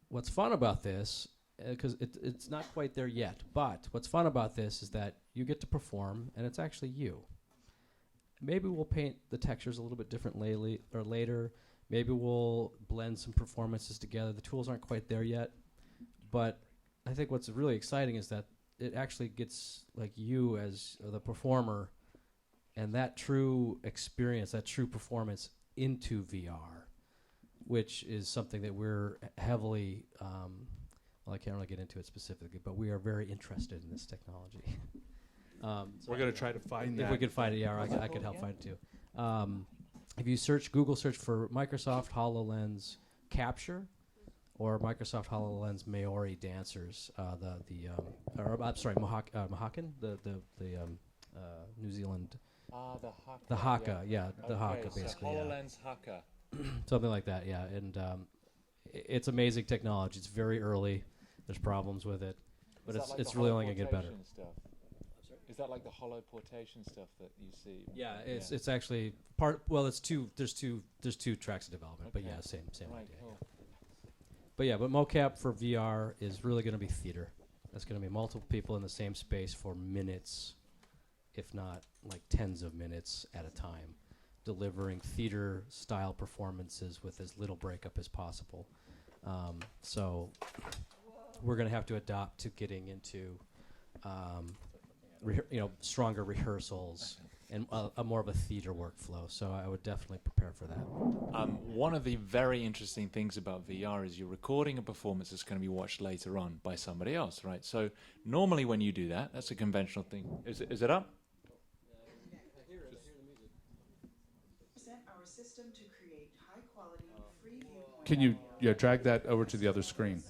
what's fun about this, because it's not quite there yet, but what's fun about this is that you get to perform, and it's actually you. Maybe we'll paint the textures a little bit differently or later. Maybe we'll blend some performances together. The tools aren't quite there yet, but I think what's really exciting is that it actually gets like you as the performer and that true experience, that true performance into VR, which is something that we're heavily, well, I can't really get into it specifically, but we are very interested in this technology. We're going to try to find that. If we could find it, yeah, I could help find it too. If you Google search for Microsoft HoloLens Capture or Microsoft HoloLens Maori Dancers, Mohacan, the New Zealand. The Haka. The Haka, yeah, the okay, Haka so basically. HoloLens Haka. Something like that, yeah. And it's amazing technology. It's very early. There's problems with it, but it's really only going to get better. Stuff? Is that like the holo portation stuff that you see? Yeah, it's actually part. Well, it's two. There's two tracks of development, but yeah, same right, idea. cool. Yeah. But mocap for VR is really going to be theater. That's going to be multiple people in the same space for minutes, if not like tens of minutes at a time, delivering theater-style performances with as little breakup as possible. So we're going to have to adopt to getting into stronger rehearsals and a more of a theater workflow. So I would definitely prepare for that. One of the very interesting things about VR is you're recording a performance that's going to be watched later on by somebody else, right? So normally when you do that, that's a conventional thing. Is it up? Our system to create high quality, free viewpoint. Can you drag that over to the other screen?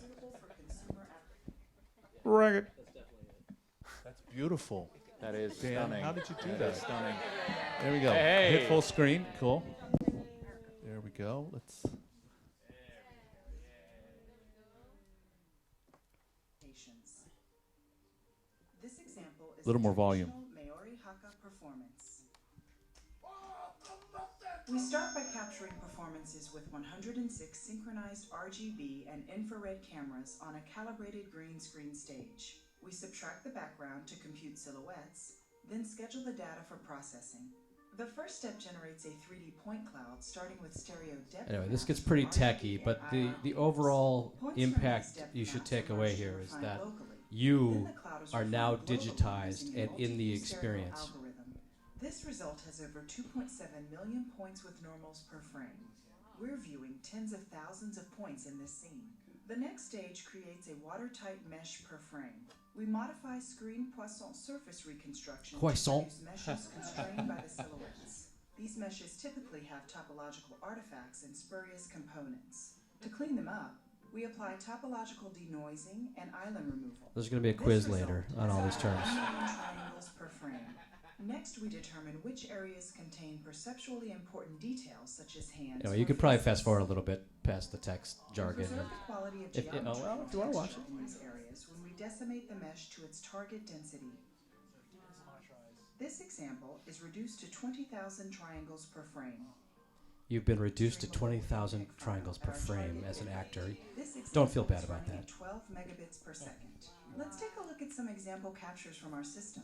Drag it. That's beautiful. That is Dan, stunning. how did you do That that? is stunning. There we go. Hey. Hit full screen. Cool. There we go. Let's. This example is A little more volume. Maori Haka performance. We start by capturing performances with 106 synchronized RGB and infrared cameras on a calibrated green screen stage. We subtract the background to compute silhouettes, then schedule the data for processing. The first step generates a 3D point cloud starting with stereo depth. Anyway, this gets pretty techy, but the overall impact you should take away here is that you are now digitized and in the experience. This result has over 2.7 million points with normals per frame. We're viewing tens of thousands of points in this scene. The next stage creates a watertight mesh per frame. We modify screen Poisson surface reconstruction to produce meshes constrained by the silhouettes. These meshes typically have topological artifacts and spurious components. To clean them up, we apply topological denoising and island removal. There's going to be a quiz later on all these terms. Triangles per frame. Next, we determine which areas contain perceptually important details, such as hands. You could probably fast forward a little bit past the text jargon. Preserve the quality of If you want to watch it. in these areas when we decimate the mesh to its target density. This example is reduced to 20,000 triangles per frame. You've been reduced to 20,000 triangles per frame as an actor. Don't feel bad about that. 12 megabits per second. Let's take a look at some example captures from our system.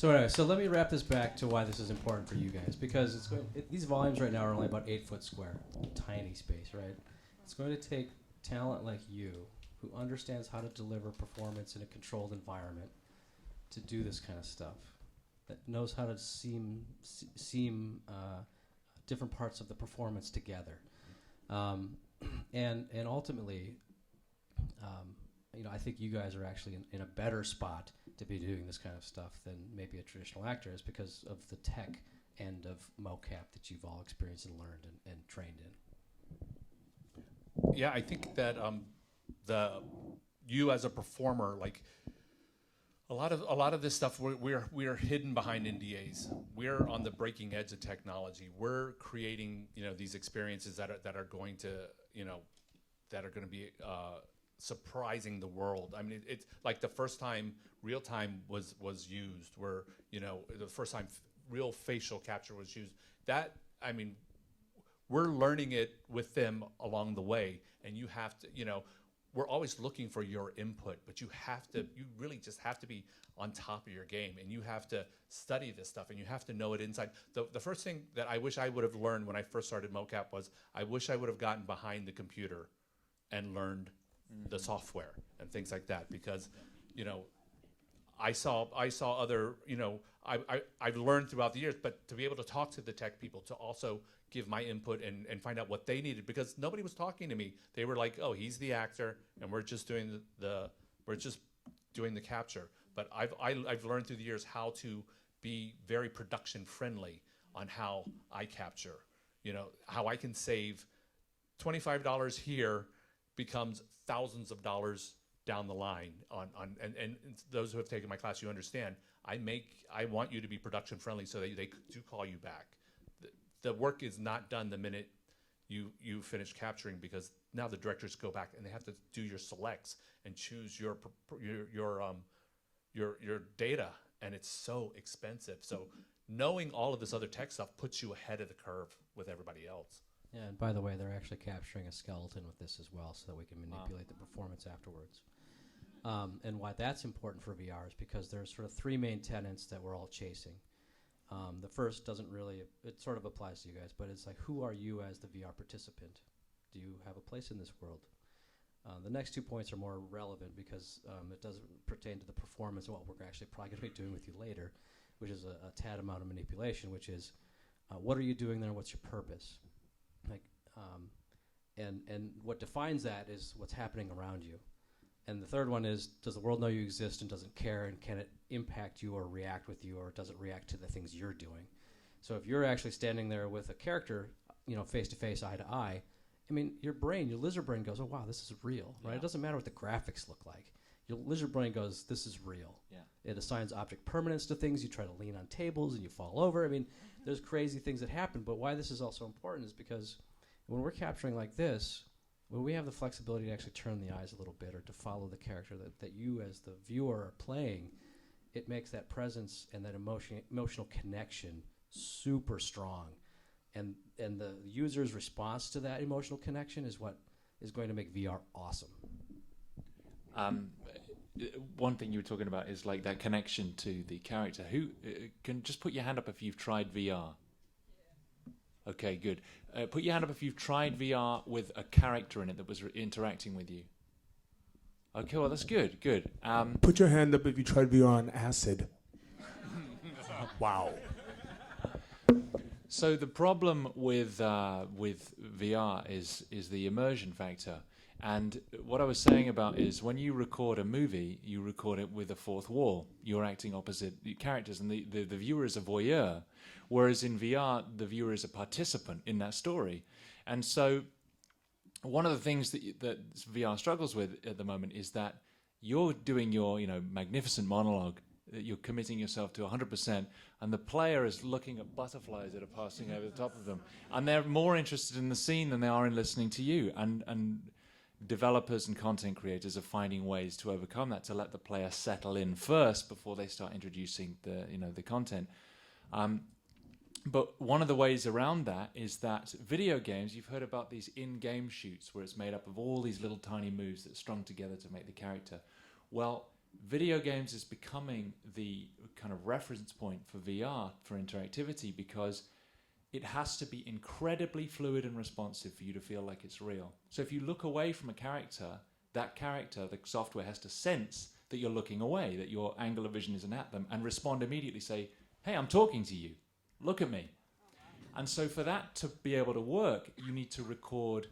So anyway, so let me wrap this back to why this is important for you guys, because these volumes right now are only about 8 foot square, tiny space, right? It's going to take talent like you, who understands how to deliver performance in a controlled environment, to do this kind of stuff, that knows how to seam different parts of the performance together, and ultimately, I think you guys are actually in a better spot to be doing this kind of stuff than maybe a traditional actor is, because of the tech end of mocap that you've all experienced and learned and trained in. Yeah, I think that you as a performer, like a lot of this stuff, we're hidden behind NDAs. We're on the breaking edge of technology. We're creating these experiences that are going to be surprising the world. I mean, it's like the first time real time was used, where the first time real facial capture was used. That, I mean, we're learning it with them along the way, and you have to, we're always looking for your input, but you really just have to be on top of your game, and you have to study this stuff, and you have to know it inside. The first thing that I wish I would have learned when I first started mocap was, I wish I would have gotten behind the computer and learned the software and things like that, because I saw other, I've learned throughout the years, but to be able to talk to the tech people, to also give my input and find out what they needed, because nobody was talking to me. They were like, oh, he's the actor and we're just doing the capture. But I've learned through the years how to be very production friendly on how I capture, how I can save $25 here becomes thousands of dollars down the line and those who have taken my class, you understand, I want you to be production friendly so that they do call you back. The work is not done the minute you finish capturing, because now the directors go back and they have to do your selects and choose your data, and it's so expensive. So knowing all of this other tech stuff puts you ahead of the curve with everybody else. Yeah, and by the way, they're actually capturing a skeleton with this as well, so that we can manipulate the performance afterwards. And why that's important for VR is because there's sort of three main tenets that we're all chasing. The first doesn't really, it sort of applies to you guys, but it's like, who are you as the VR participant? Do you have a place in this world? The next 2 points are more relevant because it doesn't pertain to the performance of what we're actually probably going to be doing with you later, which is a tad amount of manipulation, which is, what are you doing there? What's your purpose? And what defines that is what's happening around you. And the third one is, does the world know you exist and doesn't care, and can it impact you or react with you, or does it react to the things you're doing? So if you're actually standing there with a character, face to face, eye to eye, I mean, your lizard brain goes, oh wow, this is real, right? It doesn't matter what the graphics look like. Your lizard brain goes, this is real. Yeah. It assigns object permanence to things. You try to lean on tables and you fall over. I mean, there's crazy things that happen, but why this is also important is because when we're capturing like this, when we have the flexibility to actually turn the eyes a little bit or to follow the character that you as the viewer are playing, it makes that presence and that emotional connection super strong. And the user's response to that emotional connection is what is going to make VR awesome. One thing you were talking about is like that connection to the character. Who can just put your hand up if you've tried VR? Okay, good. Put your hand up if you've tried VR with a character in it that was interacting with you. Okay, well, that's good, good. Put your hand up if you tried VR on acid. Wow. So the problem with VR is the immersion factor. And what I was saying about is when you record a movie, you record it with a fourth wall. You're acting opposite characters, and the viewer is a voyeur. Whereas in VR, the viewer is a participant in that story. And so one of the things that VR struggles with at the moment is that you're doing your magnificent monologue, that you're committing yourself to 100%, and the player is looking at butterflies that are passing over the top of them. And they're more interested in the scene than they are in listening to you. And developers and content creators are finding ways to overcome that, to let the player settle in first before they start introducing the content. But one of the ways around that is that video games, you've heard about these in-game shoots where it's made up of all these little tiny moves that are strung together to make the character. Well, video games is becoming the kind of reference point for VR, for interactivity, because it has to be incredibly fluid and responsive for you to feel like it's real. So if you look away from a character, that character, the software has to sense that you're looking away, that your angle of vision isn't at them, and respond immediately, say, hey, I'm talking to you, look at me. And so for that to be able to work, you need to record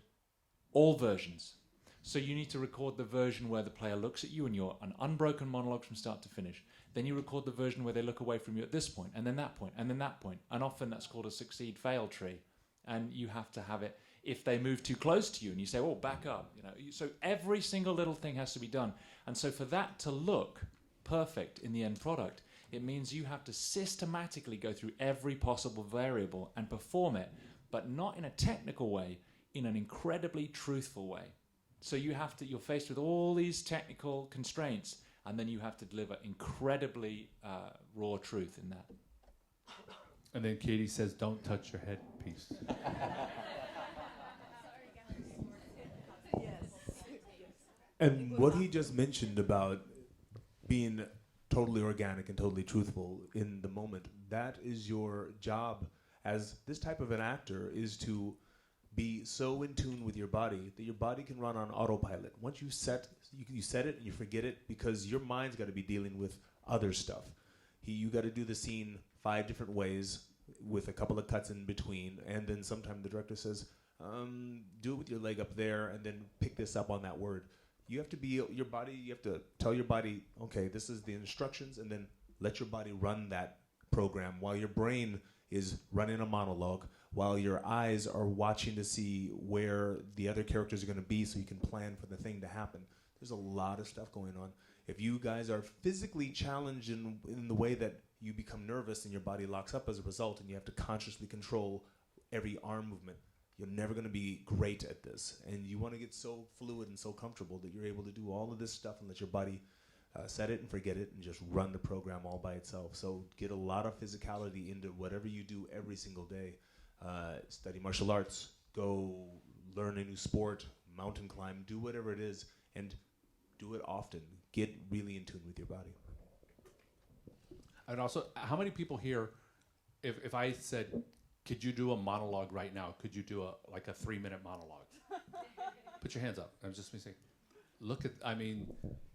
all versions. So you need to record the version where the player looks at you and you're an unbroken monologue from start to finish. Then you record the version where they look away from you at this point, and then that point, and then that point. And often that's called a succeed-fail tree. And you have to have it if they move too close to you and you say, oh, back up. So every single little thing has to be done. And so for that to look perfect in the end product, it means you have to systematically go through every possible variable and perform it, but not in a technical way, in an incredibly truthful way. So you're faced with all these technical constraints, and then you have to deliver incredibly raw truth in that. And then Katie says, don't touch your headpiece. And what he just mentioned about being totally organic and totally truthful in the moment, that is your job as this type of an actor, is to be so in tune with your body that your body can run on autopilot. Once you set it and you forget it, because your mind's got to be dealing with other stuff. You got to do the scene 5 different ways with a couple of cuts in between, and then sometimes the director says, do it with your leg up there and then pick this up on that word. You have to be your body, you have to tell your body, okay, this is the instructions, and then let your body run that program while your brain is running a monologue, while your eyes are watching to see where the other characters are going to be so you can plan for the thing to happen. There's a lot of stuff going on. If you guys are physically challenged in the way that you become nervous and your body locks up as a result, and you have to consciously control every arm movement, you're never going to be great at this. And you want to get so fluid and so comfortable that you're able to do all of this stuff and let your body set it and forget it and just run the program all by itself. So get a lot of physicality into whatever you do every single day. Study martial arts, go learn a new sport, mountain climb, do whatever it is, and do it often. Get really in tune with your body. And also, how many people here, if I said, could you do a monologue right now? Could you do a 3-minute monologue? Put your hands up. I'm just going to say, look at,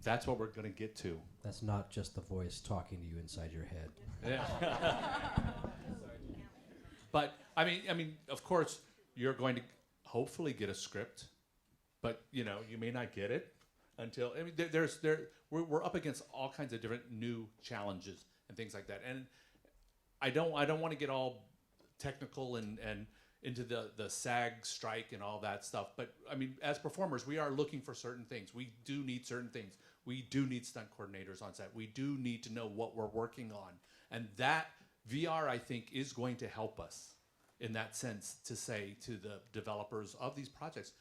that's what we're going to get to. That's not just the voice talking to you inside your head. Yeah. But, of course, you're going to hopefully get a script, but, you may not get it until, we're up against all kinds of different new challenges and things like that. And I don't want to get all technical and into the SAG strike and all that stuff. But as performers, we are looking for certain things. We do need certain things. We do need stunt coordinators on set. We do need to know what we're working on. And that VR, I think, is going to help us in that sense to say to the developers of these projects,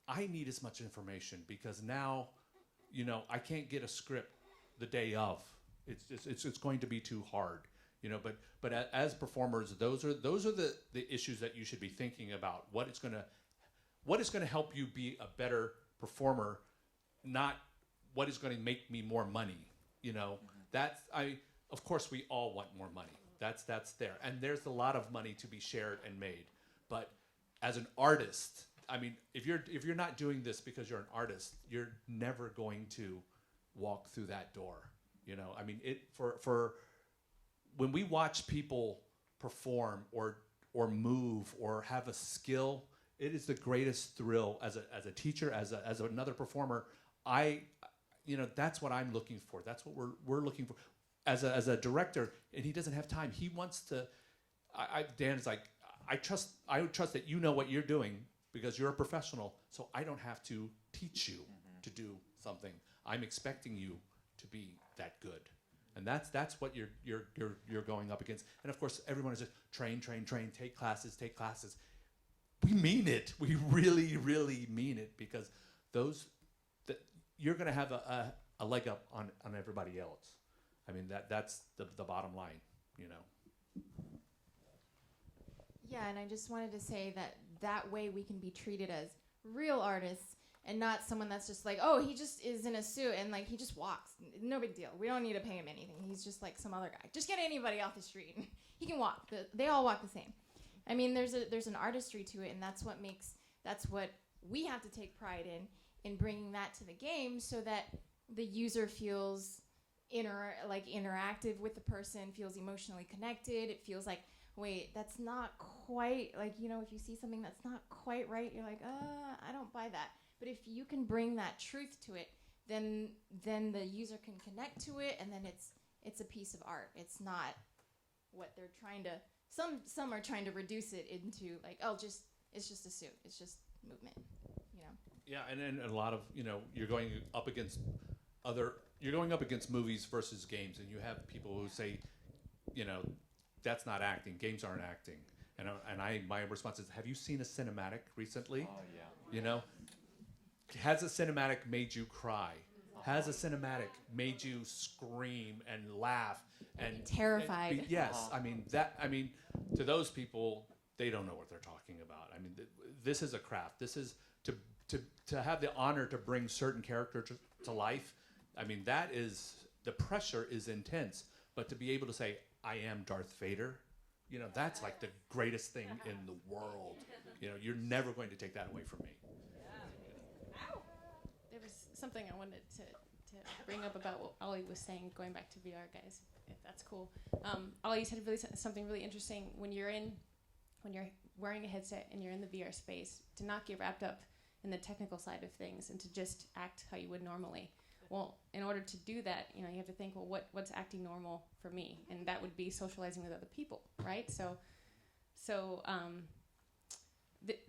I need as much information because now, I can't get a script the day of. It's going to be too hard. But as performers, those are the issues that you should be thinking about. What is going to help you be a better performer, not what is going to make me more money. Of course we all want more money. That's there, and there's a lot of money to be shared and made. But as an artist, if you're not doing this because you're an artist, you're never going to walk through that door. For when we watch people perform or move or have a skill, it is the greatest thrill as a teacher, as another performer. That's what I'm looking for. That's what we're looking for. As a director, and he doesn't have time. He wants to. Dan's like, I trust that you know what you're doing because you're a professional. So I don't have to teach you to do something. I'm expecting you to be that good. And that's what you're going up against. And of course, everyone is just train, take classes. We mean it. We really, really mean it because you're going to have a leg up on everybody else. That's the bottom line, Yeah, and I just wanted to say that way we can be treated as real artists and not someone that's just like, oh, he just is in a suit and like he just walks. No big deal. We don't need to pay him anything. He's just like some other guy. Just get anybody off the street. He can walk. They all walk the same. I mean, there's an artistry to it, and that's what we have to take pride in bringing that to the game, so that the user feels interactive with the person, feels emotionally connected. It feels like, wait, that's not quite, like, you know, if you see something that's not quite right, you're like, I don't buy that. But if you can bring that truth to it, then the user can connect to it, and then it's a piece of art. It's not what they're trying to. Some are trying to reduce it into like, oh, it's just a suit. It's just movement. You know. Yeah, and then a lot of, you know, you're going up against movies versus games, and you have people who say, you know, that's not acting. Games aren't acting. And my response is, have you seen a cinematic recently? Oh yeah. You know, has a cinematic made you cry? Has a cinematic made you scream and laugh and terrified? Yes, I mean to those people, they don't know what they're talking about. I mean, this is a craft. This is to have the honor to bring certain characters to life. I mean, that is, the pressure is intense. But to be able to say, I am Darth Vader, you know, that's like the greatest thing in the world. You know, you're never going to take that away from me. There was something I wanted to bring up about what Ollie was saying, going back to VR, guys, if that's cool. Ollie said something really interesting. When you're wearing a headset and you're in the VR space, to not get wrapped up in the technical side of things and to just act how you would normally. Well, in order to do that, you know, you have to think, well, what's acting normal for me? And that would be socializing with other people, right? So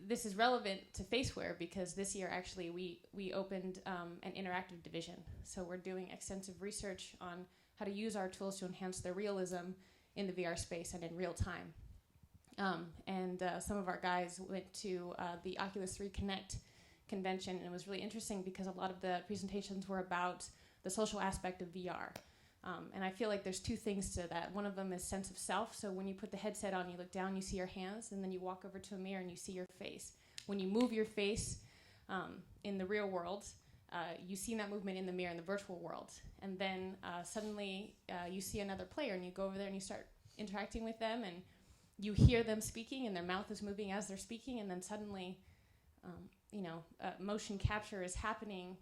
this is relevant to Faceware because this year actually we opened an interactive division. So we're doing extensive research on how to use our tools to enhance the realism in the VR space and in real time. And some of our guys went to the Oculus 3 Connect convention, and it was really interesting because a lot of the presentations were about the social aspect of VR. And I feel like there's two things to that. One of them is sense of self. So when you put the headset on, you look down, you see your hands, and then you walk over to a mirror and you see your face. When you move your face in the real world, you see that movement in the mirror in the virtual world. And then suddenly you see another player, and you go over there and you start interacting with them, and you hear them speaking, and their mouth is moving as they're speaking, and then suddenly, motion capture is happening.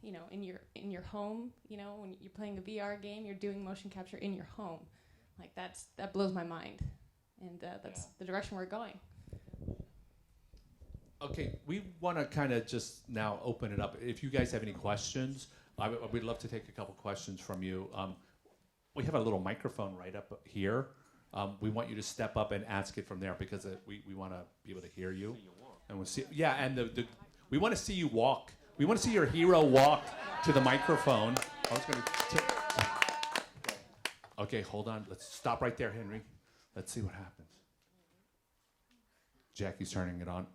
In your home, you know, when you're playing a VR game, you're doing motion capture in your home. Like that blows my mind, and that's the direction we're going. Okay, we want to kind of just now open it up. If you guys have any questions, we'd love to take a couple questions from you. We have a little microphone right up here. We want you to step up and ask it from there because we want to be able to hear you. And we'll see. Yeah, and we want to see you walk. We want to see your hero walk to the microphone. I was going to. Okay, hold on. Let's stop right there, Henry. Let's see what happens. Jackie's turning it on.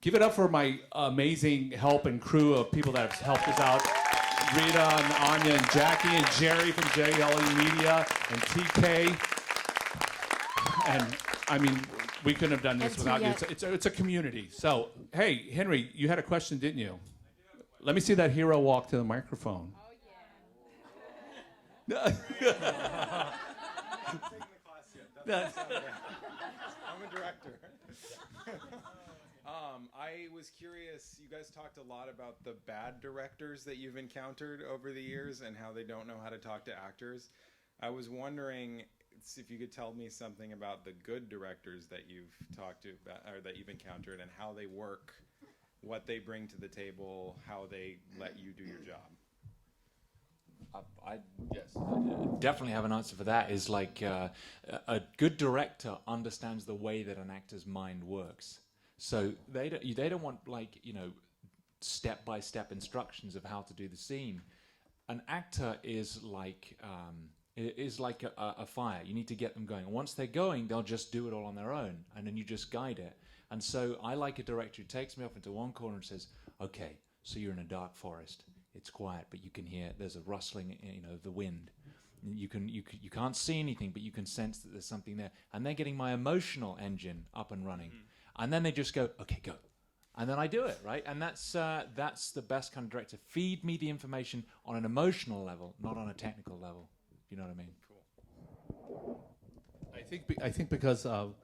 Give it up for my amazing help and crew of people that have helped us out. Rita and Anya and Jackie and Jerry from JLE Media and TK. And I mean, we couldn't have done this without you. It's a community. So, hey, Henry, you had a question, didn't you? Let me see that hero walk to the microphone. Oh, yeah. I'm taking the class yet. I'm a director. I was curious, you guys talked a lot about the bad directors that you've encountered over the years and how they don't know how to talk to actors. I was wondering if you could tell me something about the good directors that you've talked to or that you've encountered and how they work, what they bring to the table, how they let you do your job. I definitely have an answer for that. Is like a good director understands the way that an actor's mind works. So they don't want step-by-step instructions of how to do the scene. An actor is like a fire. You need to get them going. Once they're going, they'll just do it all on their own, and then you just guide it. And so I like a director who takes me off into one corner and says, "Okay, so you're in a dark forest. It's quiet, but you can hear there's a rustling, of the wind. You can't see anything, but you can sense that there's something there." And they're getting my emotional engine up and running. And then they just go, "Okay, go." and then I do it, right? And that's the best kind of director. Feed me the information on an emotional level, not on a technical level. If you know what I mean? Cool. I think because of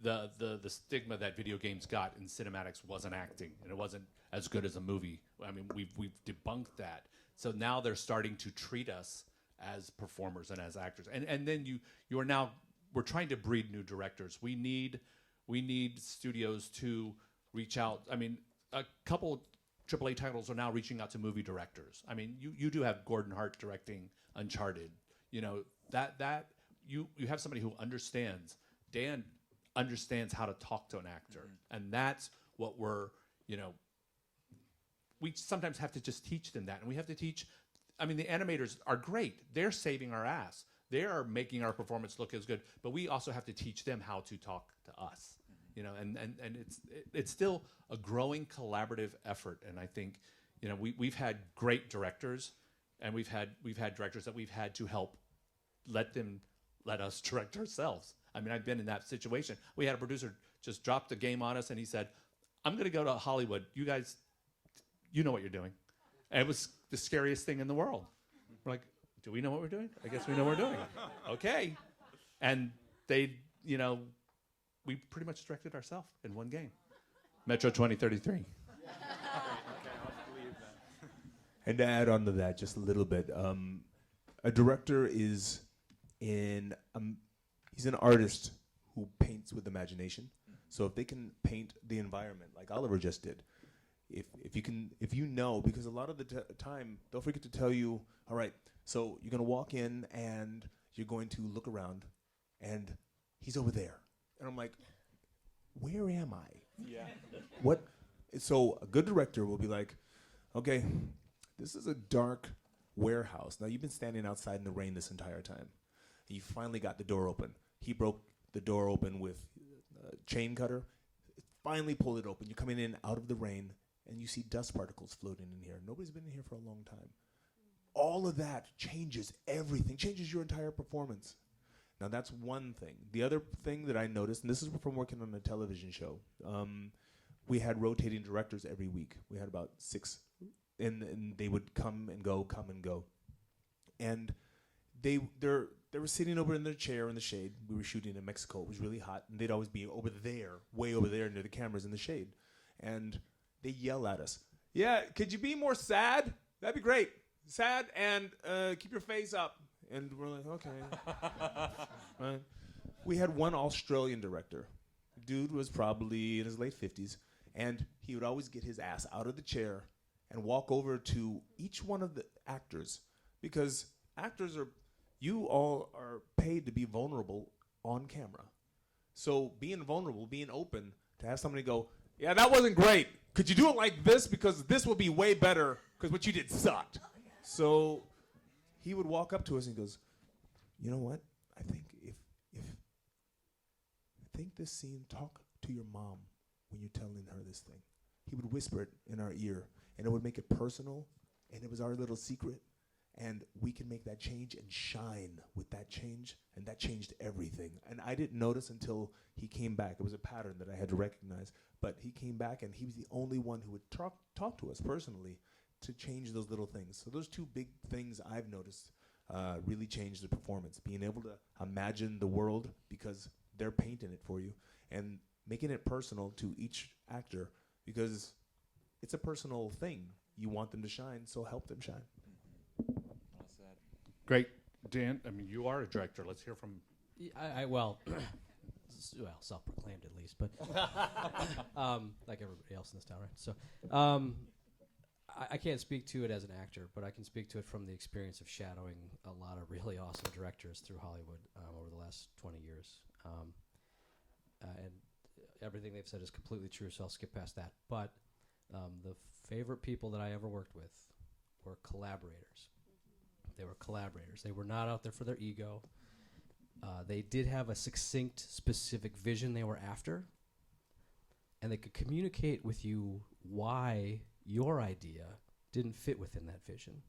the stigma that video games got in cinematics wasn't acting, and it wasn't as good as a movie. I mean, we've debunked that. So now they're starting to treat us as performers and as actors. And then you are now, we're trying to breed new directors. We need studios to reach out. I mean, a couple AAA titles are now reaching out to movie directors. I mean, you do have Gordon Hart directing Uncharted. You know, that you have somebody who understands. Dan understands how to talk to an actor. And that's what we sometimes have to just teach them that. And we have to teach, I mean, the animators are great. They're saving our ass. They are making our performance look as good, but we also have to teach them how to talk to us. You know, and it's still a growing collaborative effort. And I think, you know, we've had great directors, and we've had directors that we've had to help let us direct ourselves. I mean, I've been in that situation. We had a producer just drop the game on us, and he said, "I'm going to go to Hollywood. You guys, you know what you're doing." And it was the scariest thing in the world. We're like, "Do we know what we're doing? I guess we know what we're doing." Okay. And they, you know, we pretty much directed ourselves in one game. Metro 2033. And to add on to that just a little bit, a director is he's an artist who paints with imagination. So if they can paint the environment like Oliver just did, if you know, because a lot of the time they'll forget to tell you, all right, so you're going to walk in and you're going to look around and he's over there. And I'm like, where am I? Yeah. What? So a good director will be like, okay, this is a dark warehouse. Now you've been standing outside in the rain this entire time. You finally got the door open. He broke the door open with a chain cutter. Finally pulled it open. You're coming in out of the rain, and you see dust particles floating in here. Nobody's been in here for a long time. All of that changes everything, changes your entire performance. Now, that's one thing. The other thing that I noticed, and this is from working on a television show, we had rotating directors every week. We had about 6, and they would come and go. And they were sitting over in their chair in the shade. We were shooting in Mexico. It was really hot, and they'd always be over there, way over there near the cameras in the shade. And they yell at us, "Yeah, could you be more sad? That'd be great. Sad and keep your face up." And we're like, okay. Right. We had one Australian director. Dude was probably in his late 50s, and he would always get his ass out of the chair and walk over to each one of the actors, because actors you all are paid to be vulnerable on camera. So being vulnerable, being open, to have somebody go, "Yeah, that wasn't great. Could you do it like this? Because this will be way better, because what you did sucked." So he would walk up to us and goes, "You know what? I think this scene, talk to your mom when you're telling her this thing." He would whisper it in our ear, and it would make it personal, and it was our little secret. And we can make that change and shine with that change, and that changed everything. And I didn't notice until he came back. It was a pattern that I had to recognize. But he came back, and he was the only one who would talk to us personally to change those little things. So those two big things I've noticed really changed the performance. Being able to imagine the world because they're painting it for you, and making it personal to each actor, because it's a personal thing. You want them to shine, so help them shine. Great. Dan, I mean, you are a director. Let's hear from... Well, self-proclaimed at least, but like everybody else in this town, right? So I can't speak to it as an actor, but I can speak to it from the experience of shadowing a lot of really awesome directors through Hollywood over the last 20 years. And everything they've said is completely true, so I'll skip past that. But the favorite people that I ever worked with were collaborators. They were collaborators. They were not out there for their ego. They did have a succinct, specific vision they were after, and they could communicate with you why your idea didn't fit within that vision.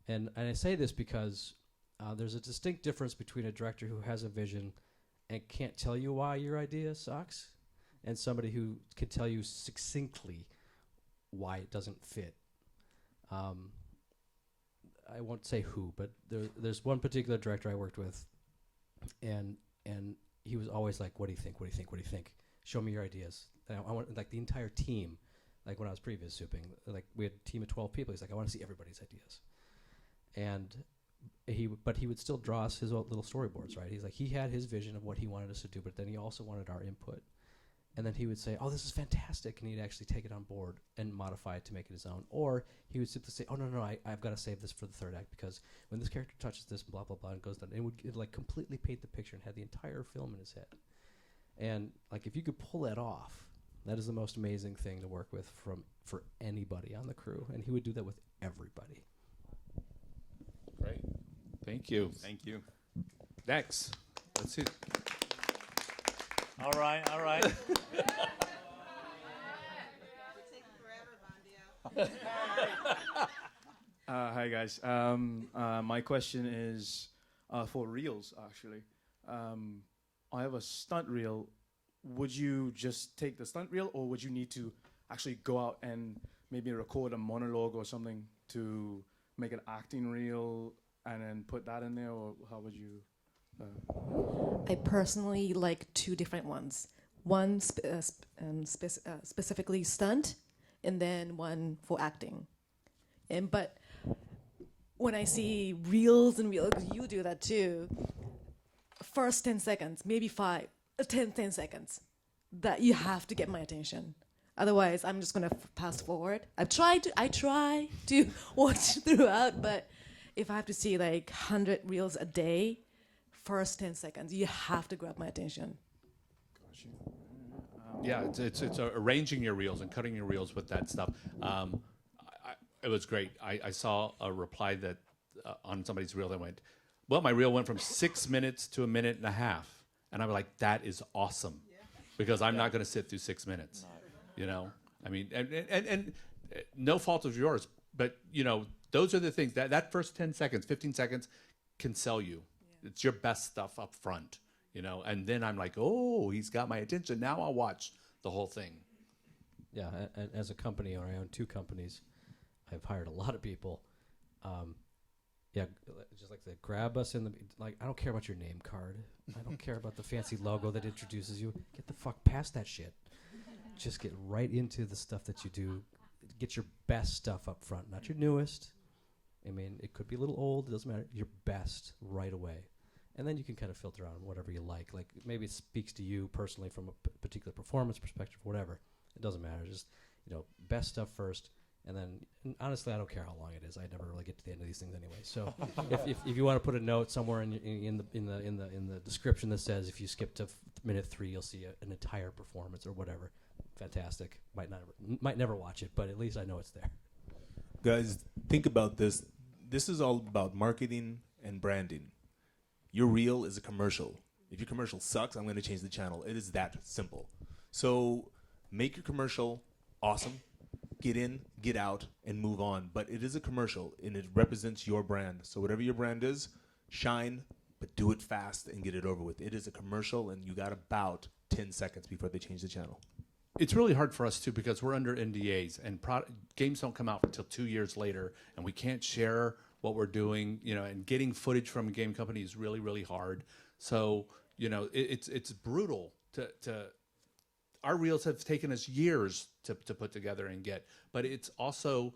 And I say this because there's a distinct difference between a director who has a vision and can't tell you why your idea sucks, and somebody who can tell you succinctly why it doesn't fit. I won't say who, but there's one particular director I worked with, and he was always like, "What do you think? What do you think? What do you think? Show me your ideas." And I want like the entire team, like when I was previous souping, like we had a team of 12 people. He's like, "I want to see everybody's ideas," and he would still draw us his own little storyboards, right? He's like, he had his vision of what he wanted us to do, but then he also wanted our input. And then he would say, "Oh, this is fantastic," and he'd actually take it on board and modify it to make it his own. Or he would simply say, "Oh, no, I've got to save this for the third act because when this character touches this, blah, blah, blah, and goes down," it like completely paint the picture and had the entire film in his head. And like if you could pull that off, that is the most amazing thing to work with for anybody on the crew. And he would do that with everybody. Great. Thank you. Thank you. Next. Let's see. All right, all right. Hi guys. My question is for reels actually. I have a stunt reel. Would you just take the stunt reel, or would you need to actually go out and maybe record a monologue or something to make an acting reel and then put that in there, or how would you? I personally like two different ones. One specifically stunt, and then one for acting. But when I see reels and reels, you do that too. First 10 seconds, maybe 10 seconds, that you have to get my attention. Otherwise, I'm just gonna pass forward. I try to watch throughout, but if I have to see like 100 reels a day, first 10 seconds, you have to grab my attention. Yeah, it's arranging your reels and cutting your reels with that stuff. It was great. I saw a reply that on somebody's reel that went, "Well, my reel went from 6 minutes to 1.5 minutes," and I was like, "That is awesome," because I'm not going to sit through 6 minutes. No. You know, I mean, and no fault of yours, but you know, those are the things that first 10 seconds, 15 seconds can sell you. It's your best stuff up front, you know, and then I'm like, "Oh, he's got my attention. Now I'll watch the whole thing." Yeah, as a company owner, I own 2 companies. I've hired a lot of people. Yeah, just like they grab us in the, like, I don't care about your name card. I don't care about the fancy logo that introduces you. Get the fuck past that shit. Just get right into the stuff that you do. Get your best stuff up front, not your newest. I mean, it could be a little old. It doesn't matter. Your best right away. And then you can kind of filter on whatever you like. Like maybe it speaks to you personally from a particular performance perspective, whatever. It doesn't matter. Just, you know, best stuff first. And then, honestly, I don't care how long it is. I never really get to the end of these things anyway. So, if you want to put a note somewhere in the description that says if you skip to minute 3, you'll see an entire performance or whatever. Fantastic. Might never watch it, but at least I know it's there. Guys, think about this. This is all about marketing and branding. Your reel is a commercial. If your commercial sucks, I'm going to change the channel. It is that simple. So make your commercial awesome. Get in, get out, and move on. But it is a commercial, and it represents your brand. So whatever your brand is, shine, but do it fast and get it over with. It is a commercial, and you got about 10 seconds before they change the channel. It's really hard for us, too, because we're under NDAs, and games don't come out until 2 years later, and we can't share what we're doing, you know, and getting footage from a game company is really, really hard. So, you know, it's brutal to our reels have taken us years to put together and get, but it's also,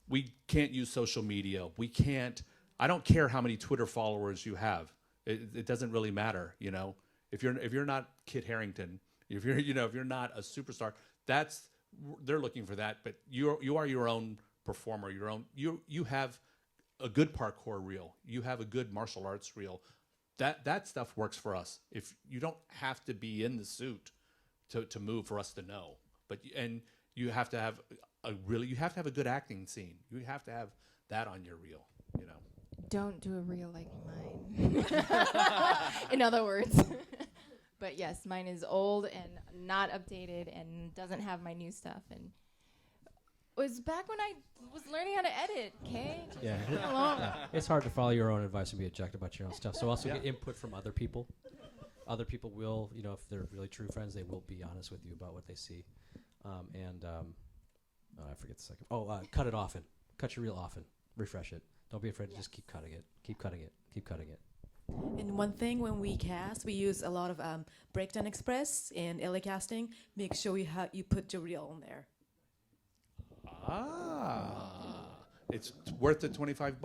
we can't use social media. We can't, I don't care how many Twitter followers you have. It doesn't really matter, you know. If you're not Kit Harington, if you're not a superstar, they're looking for that, but you are your own performer, you have a good parkour reel. You have a good martial arts reel. That stuff works for us. If you don't have to be in the suit to move for us to know, and you have to have a good acting scene. You have to have that on your reel, you know. Don't do a reel like mine. In other words. But yes, mine is old and not updated and doesn't have my new stuff. And it was back when I was learning how to edit, okay? Yeah. Yeah. It's hard to follow your own advice and be objective about your own stuff. So also get input from other people. Other people will, you know, if they're really true friends, they will be honest with you about what they see. I forget the second. Cut it often. Cut your reel often. Refresh it. Don't be afraid to just keep cutting it. Keep cutting it. Keep cutting it. And one thing when we cast, we use a lot of Breakdown Express and LA casting. Make sure you put your reel on there. It's worth the $25.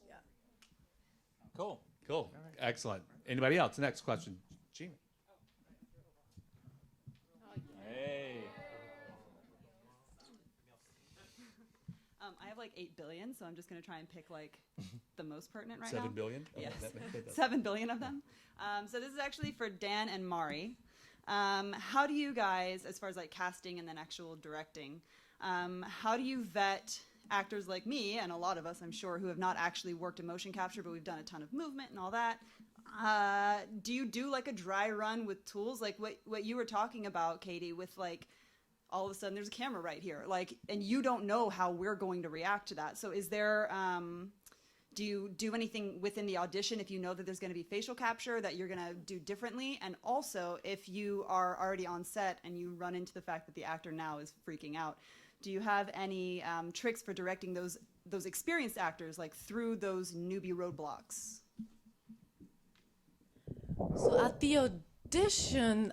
Yeah. Cool. Cool. Excellent. Anybody else? Next question. Gina. Hey. I have like 8 billion, so I'm just going to try and pick like the most pertinent right 7 now. billion? Yes. That 7 billion of them. So this is actually for Dan and Mari. How do you guys, as far as like casting and then actual directing, how do you vet actors like me and a lot of us, I'm sure, who have not actually worked in motion capture, but we've done a ton of movement and all that? Do you do like a dry run with tools, like what you were talking about, Katie, with like all of a sudden there's a camera right here, like, and you don't know how we're going to react to that. So is there, do you do anything within the audition if you know that there's going to be facial capture that you're going to do differently? And also, if you are already on set and you run into the fact that the actor now is freaking out, do you have any tricks for directing those experienced actors, like through those newbie roadblocks? So at the audition,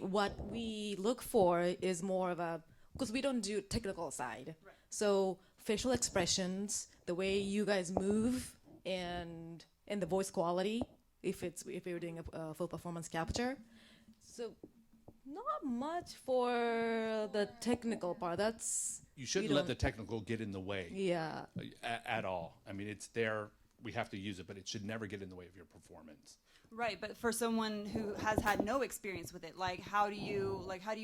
what we look for is more of because we don't do technical side. Right. So facial expressions, the way you guys move, and the voice quality, if you're doing a full performance capture. So not much for the technical part. You shouldn't let the technical get in the way. Yeah. At all. I mean, it's there. We have to use it, but it should never get in the way of your performance. Right, but for someone who has had no experience with it, like how do you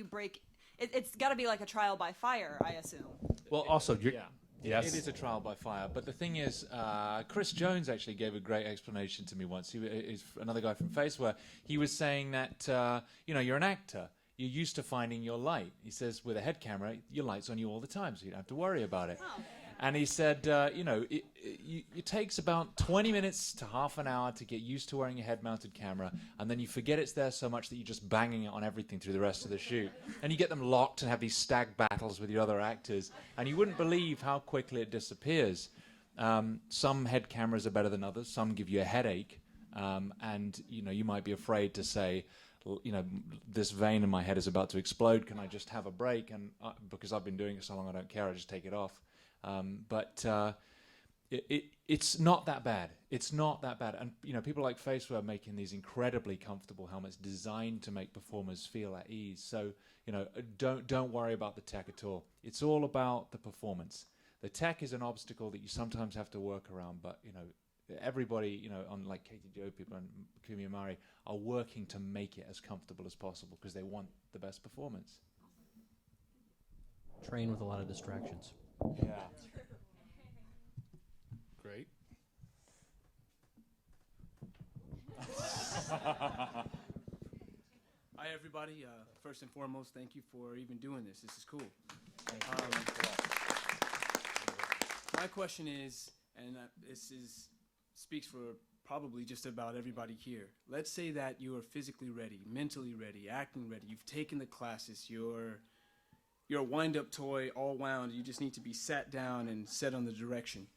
break? It's got to be like a trial by fire, I assume. Well, also, yes, it is a trial by fire. But the thing is, Chris Jones actually gave a great explanation to me once. He is another guy from Face, where he was saying that you're an actor. You're used to finding your light. He says with a head camera, your light's on you all the time, so you don't have to worry about it. Oh. And he said, it takes about 20 minutes to half an hour to get used to wearing a head-mounted camera, and then you forget it's there so much that you're just banging it on everything through the rest of the shoot. And you get them locked and have these stag battles with your other actors, and you wouldn't believe how quickly it disappears. Some head cameras are better than others. Some give you a headache, and you might be afraid to say, this vein in my head is about to explode. Can I just have a break? And because I've been doing it so long, I don't care. I just take it off. But it's not that bad. It's not that bad. And people like Faceware are making these incredibly comfortable helmets designed to make performers feel at ease. So don't worry about the tech at all. It's all about the performance. The tech is an obstacle that you sometimes have to work around. But everybody on like Katie Joe people and Kumi Amari are working to make it as comfortable as possible because they want the best performance. Train with a lot of distractions. Yeah. Great. Hi, everybody. First and foremost, thank you for even doing this. This is cool. My question is, and speaks for probably just about everybody here. Let's say that you are physically ready, mentally ready, acting ready. You've taken the classes. You're a wind-up toy, all wound. You just need to be sat down and set on the direction.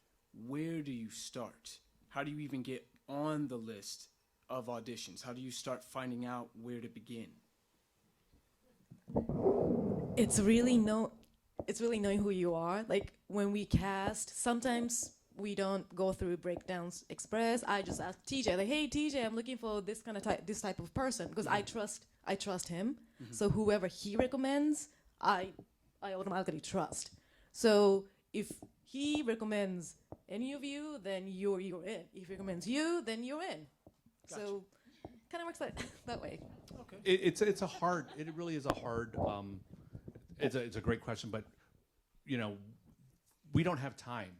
Where do you start? How do you even get on the list of auditions? How do you start finding out where to begin? It's really knowing who you are. Like when we cast, sometimes we don't go through Breakdowns Express. I just ask TJ, like, hey TJ, I'm looking for this type of person because I trust him. Mm-hmm. So whoever he recommends, I automatically trust. So if he recommends any of you, then you're in. If he recommends you, then you're in. Gotcha. So kind of works that way. Okay. It really is a hard. It's a great question, but we don't have time.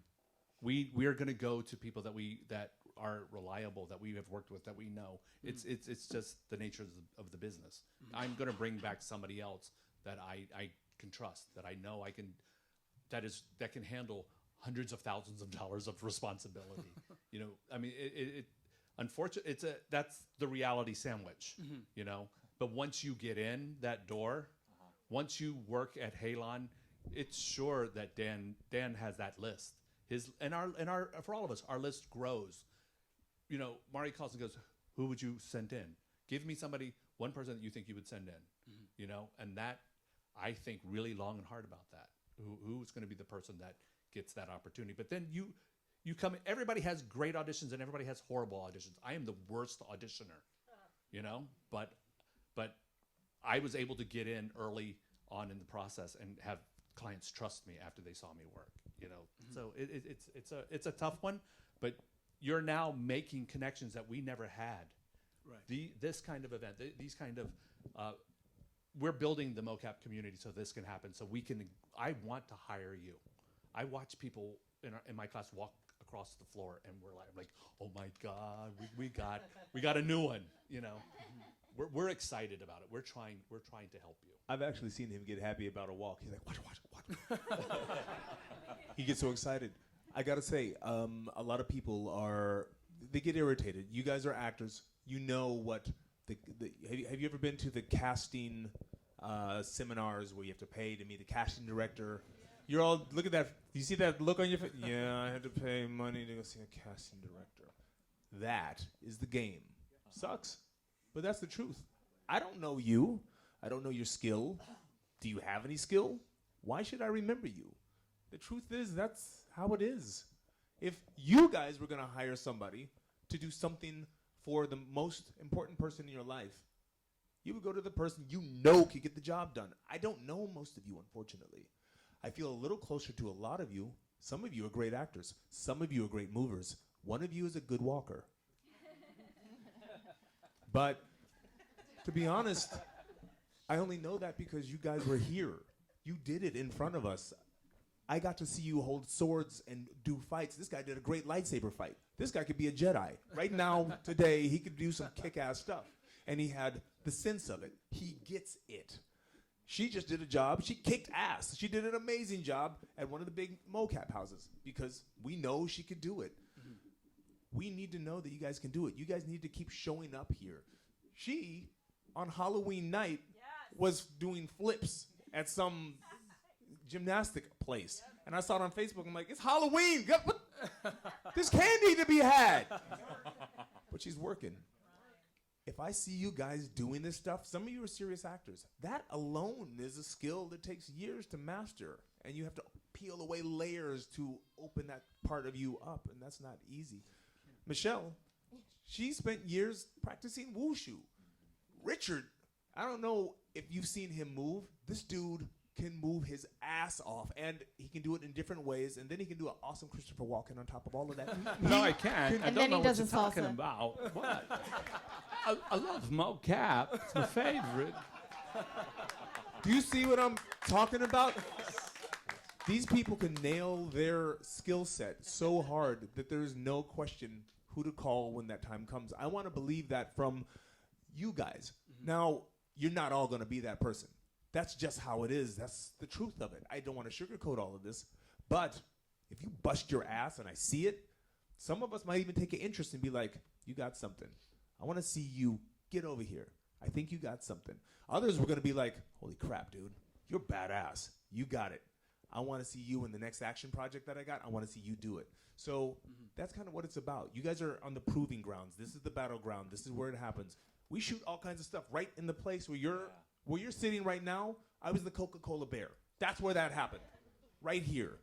We are going to go to people that are reliable, that we have worked with, that we know. Mm-hmm. It's just the nature of the business. Mm-hmm. I'm going to bring back somebody else that I can trust, that I know I can, that can handle hundreds of thousands of dollars of responsibility. I mean, unfortunately, that's the reality sandwich, you know. But once you get in that door, once you work at Halon, it's sure that Dan has that list. For all of us, our list grows. You know, Mari calls and goes, "Who would you send in? Give me one person that you think you would send in." You know, and that I think really long and hard about that. Who's going to be the person that gets that opportunity? But then you come. Everybody has great auditions and everybody has horrible auditions. I am the worst auditioner, you know. But I was able to get in early on in the process and have clients trust me after they saw me work. You know, so it's a tough one, but you're now making connections that we never had. Right. This kind of event, these kind of. We're building the mocap community so this can happen. So I want to hire you. I watch people in my class walk across the floor, and we're like, oh my God, we got a new one. You know, we're excited about it. We're trying to help you. I've actually seen him get happy about a walk. He's like, watch. He gets so excited. I gotta say, a lot of people they get irritated. You guys are actors. You know what. Have you ever been to the casting seminars where you have to pay to meet a casting director? You're all, look at that. You see that look on your face? Yeah, I had to pay money to go see a casting director. That is the game. Sucks, but that's the truth. I don't know you. I don't know your skill. Do you have any skill? Why should I remember you? The truth is, that's how it is. If you guys were going to hire somebody to do something for the most important person in your life, you would go to the person you know could get the job done. I don't know most of you, unfortunately. I feel a little closer to a lot of you. Some of you are great actors. Some of you are great movers. One of you is a good walker. But to be honest, I only know that because you guys were here. You did it in front of us. I got to see you hold swords and do fights. This guy did a great lightsaber fight. This guy could be a Jedi. Right now, today, he could do some kick-ass stuff. And he had the sense of it. He gets it. She just did a job. She kicked ass. She did an amazing job at one of the big mocap houses because we know she could do it. We need to know that you guys can do it. You guys need to keep showing up here. She, on Halloween night, was doing flips at some gymnastic place. And I saw it on Facebook. I'm like, it's Halloween. There's candy to be had. But she's working. If I see you guys doing this stuff, some of you are serious actors. That alone is a skill that takes years to master. And you have to peel away layers to open that part of you up. And that's not easy. Michelle, she spent years practicing wushu. Richard, I don't know if you've seen him move. This dude can move his ass off, and he can do it in different ways, and then he can do an awesome Christopher Walken on top of all of that. No, I can't. I And don't then know he what does you're a talking salsa. about. What? I love mocap. It's my favorite. Do you see what I'm talking about? These people can nail their skill set so hard that there's no question who to call when that time comes. I want to believe that from you guys. Now, you're not all going to be that person. That's just how it is. That's the truth of it. I don't want to sugarcoat all of this. But if you bust your ass and I see it, some of us might even take an interest and be like, you got something. I want to see you get over here. I think you got something. Others were going to be like, holy crap, dude. You're badass. You got it. I want to see you in the next action project that I got. I want to see you do it. So that's kind of what it's about. You guys are on the proving grounds. This is the battleground. This is where it happens. We shoot all kinds of stuff right in the place where you're sitting right now. I was the Coca-Cola bear. That's where that happened, right here.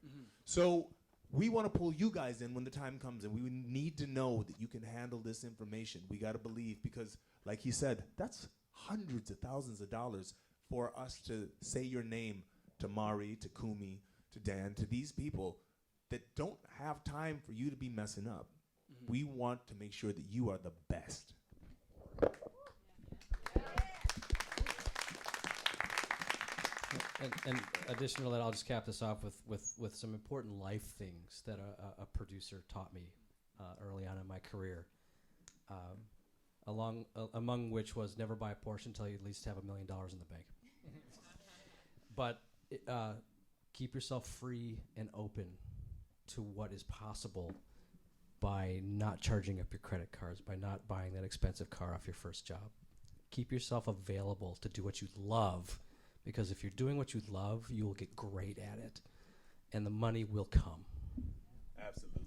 So we want to pull you guys in when the time comes, and we need to know that you can handle this information. We got to believe because, like he said, that's hundreds of thousands of dollars for us to say your name to Mari, to Kumi, to Dan, to these people that don't have time for you to be messing up. We want to make sure that you are the best. And additional to that, I'll just cap this off with some important life things that a producer taught me early on in my career. Among which was never buy a Porsche until you at least have $1 million in the bank. But keep yourself free and open to what is possible by not charging up your credit cards, by not buying that expensive car off your first job. Keep yourself available to do what you love, because if you're doing what you love, you will get great at it, and the money will come. Absolutely.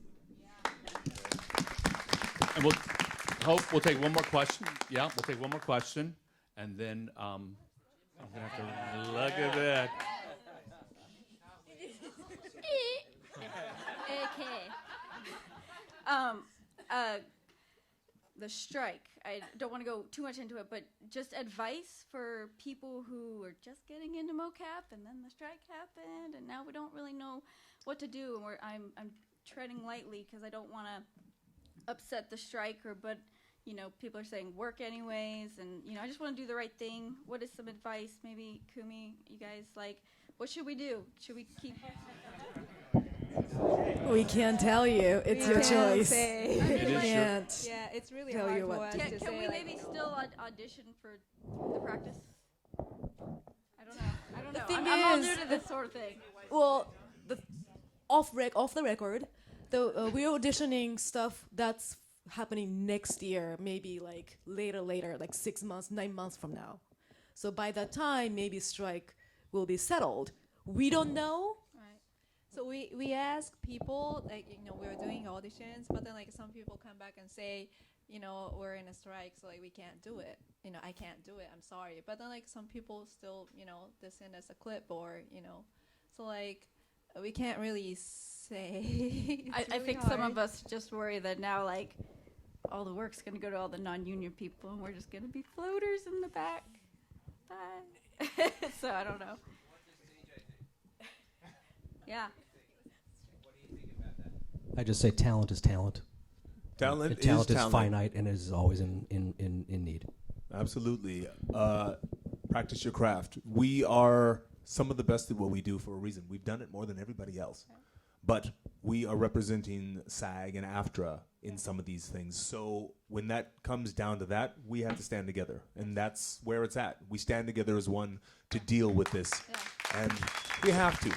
And we'll take one more question. Yeah, we'll take one more question, and then I'm gonna have to look at that. Okay. The strike. I don't want to go too much into it, but just advice for people who are just getting into mocap, and then the strike happened, and now we don't really know what to do. And I'm treading lightly because I don't want to upset the striker, but people are saying work anyways, and I just want to do the right thing. What is some advice? Maybe Kumi, you guys, what should we do? Should we keep? We can't tell you. It's your choice. We can't. Yeah, it's really tell hard you for what us to to Can say. we maybe still audition for the practice? I don't know. I'm all new to this sort of thing. Well, off the record, we're auditioning stuff that's happening next year, maybe later, 6 months, 9 months from now. So by that time, maybe strike will be settled. We don't know. So we ask people, we're doing auditions, but then some people come back and say, we're in a strike, so we can't do it. I can't do it. I'm sorry. But then some people still, they send us a clip or, so we can't really say. I think some of us just worry that now all the work's going to go to all the non-union people, and we're just going to be floaters in the back. Bye. So I don't know. Yeah. I just say talent is talent. Talent is finite and is always in need. Absolutely. Practice your craft. We are some of the best at what we do for a reason. We've done it more than everybody else. But we are representing SAG and AFTRA in some of these things. So when that comes down to that, we have to stand together. And that's where it's at. We stand together as one to deal with this. Yeah. And we have to.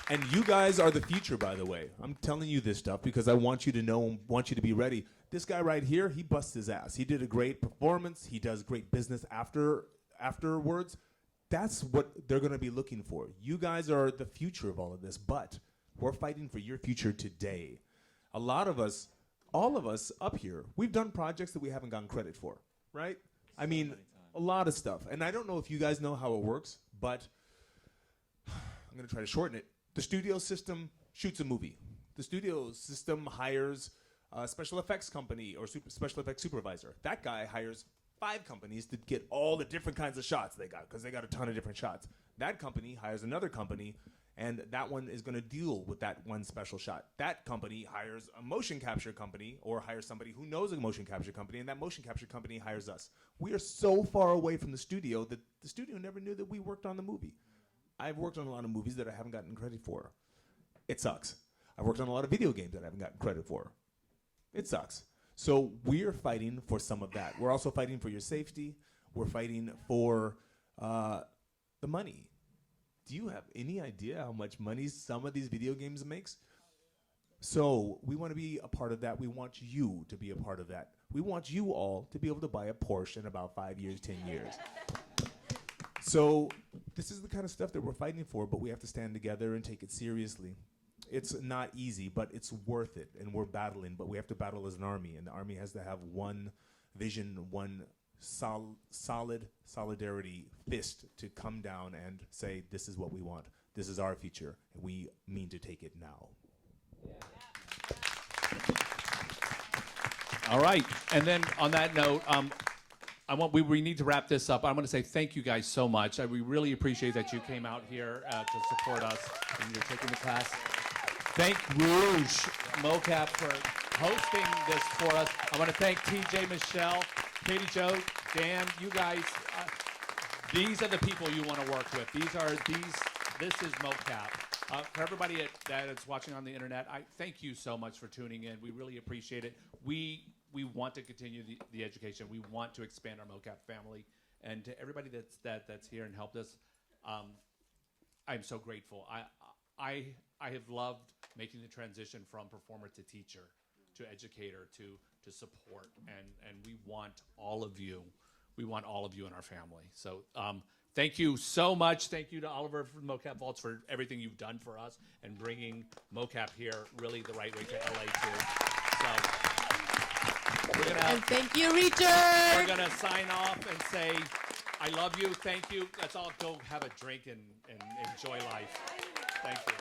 And you guys are the future, by the way. I'm telling you this stuff because I want you to know, want you to be ready. This guy right here, he busts his ass. He did a great performance. He does great business afterwards. That's what they're going to be looking for. You guys are the future of all of this, but we're fighting for your future today. A lot of us, all of us up here, we've done projects that we haven't gotten credit for, right? I mean, a lot of stuff. And I don't know if you guys know how it works, but I'm going to try to shorten it. The studio system shoots a movie. The studio system hires a special effects company or special effects supervisor. That guy hires 5 companies to get all the different kinds of shots they got because they got a ton of different shots. That company hires another company, and that one is going to deal with that one special shot. That company hires a motion capture company or hires somebody who knows a motion capture company, and that motion capture company hires us. We are so far away from the studio that the studio never knew that we worked on the movie. I've worked on a lot of movies that I haven't gotten credit for. It sucks. I've worked on a lot of video games that I haven't gotten credit for. It sucks. So we're fighting for some of that. We're also fighting for your safety. We're fighting for the money. Do you have any idea how much money some of these video games makes? So we want to be a part of that. We want you to be a part of that. We want you all to be able to buy a Porsche in about 5 years, 10 years. So this is the kind of stuff that we're fighting for, but we have to stand together and take it seriously. It's not easy, but it's worth it, and we're battling, but we have to battle as an army, and the army has to have one vision, one solid solidarity fist to come down and say, this is what we want. This is our future, and we mean to take it now. All right, and then on that note, we need to wrap this up. I want to say thank you guys so much. We really appreciate that you came out here to support us and you're taking the class. Thank Rouge Mocap for hosting this for us. I want to thank TJ, Michelle, Katie Jo, Dan, you guys. These are the people you want to work with. This is Mocap. For everybody that is watching on the internet, I thank you so much for tuning in. We really appreciate it. We want to continue the education. We want to expand our Mocap family. And to everybody that's here and helped us, I'm so grateful. I have loved making the transition from performer to teacher, to educator, to support, and we want all of you. We want all of you in our family. So thank you so much. Thank you to Oliver from Mocap Vaults for everything you've done for us and bringing Mocap here really the right way to LA too. So we're gonna. And thank you, Richard. We're gonna sign off and say, I love you. Thank you. Let's all go have a drink and enjoy life. Thank you.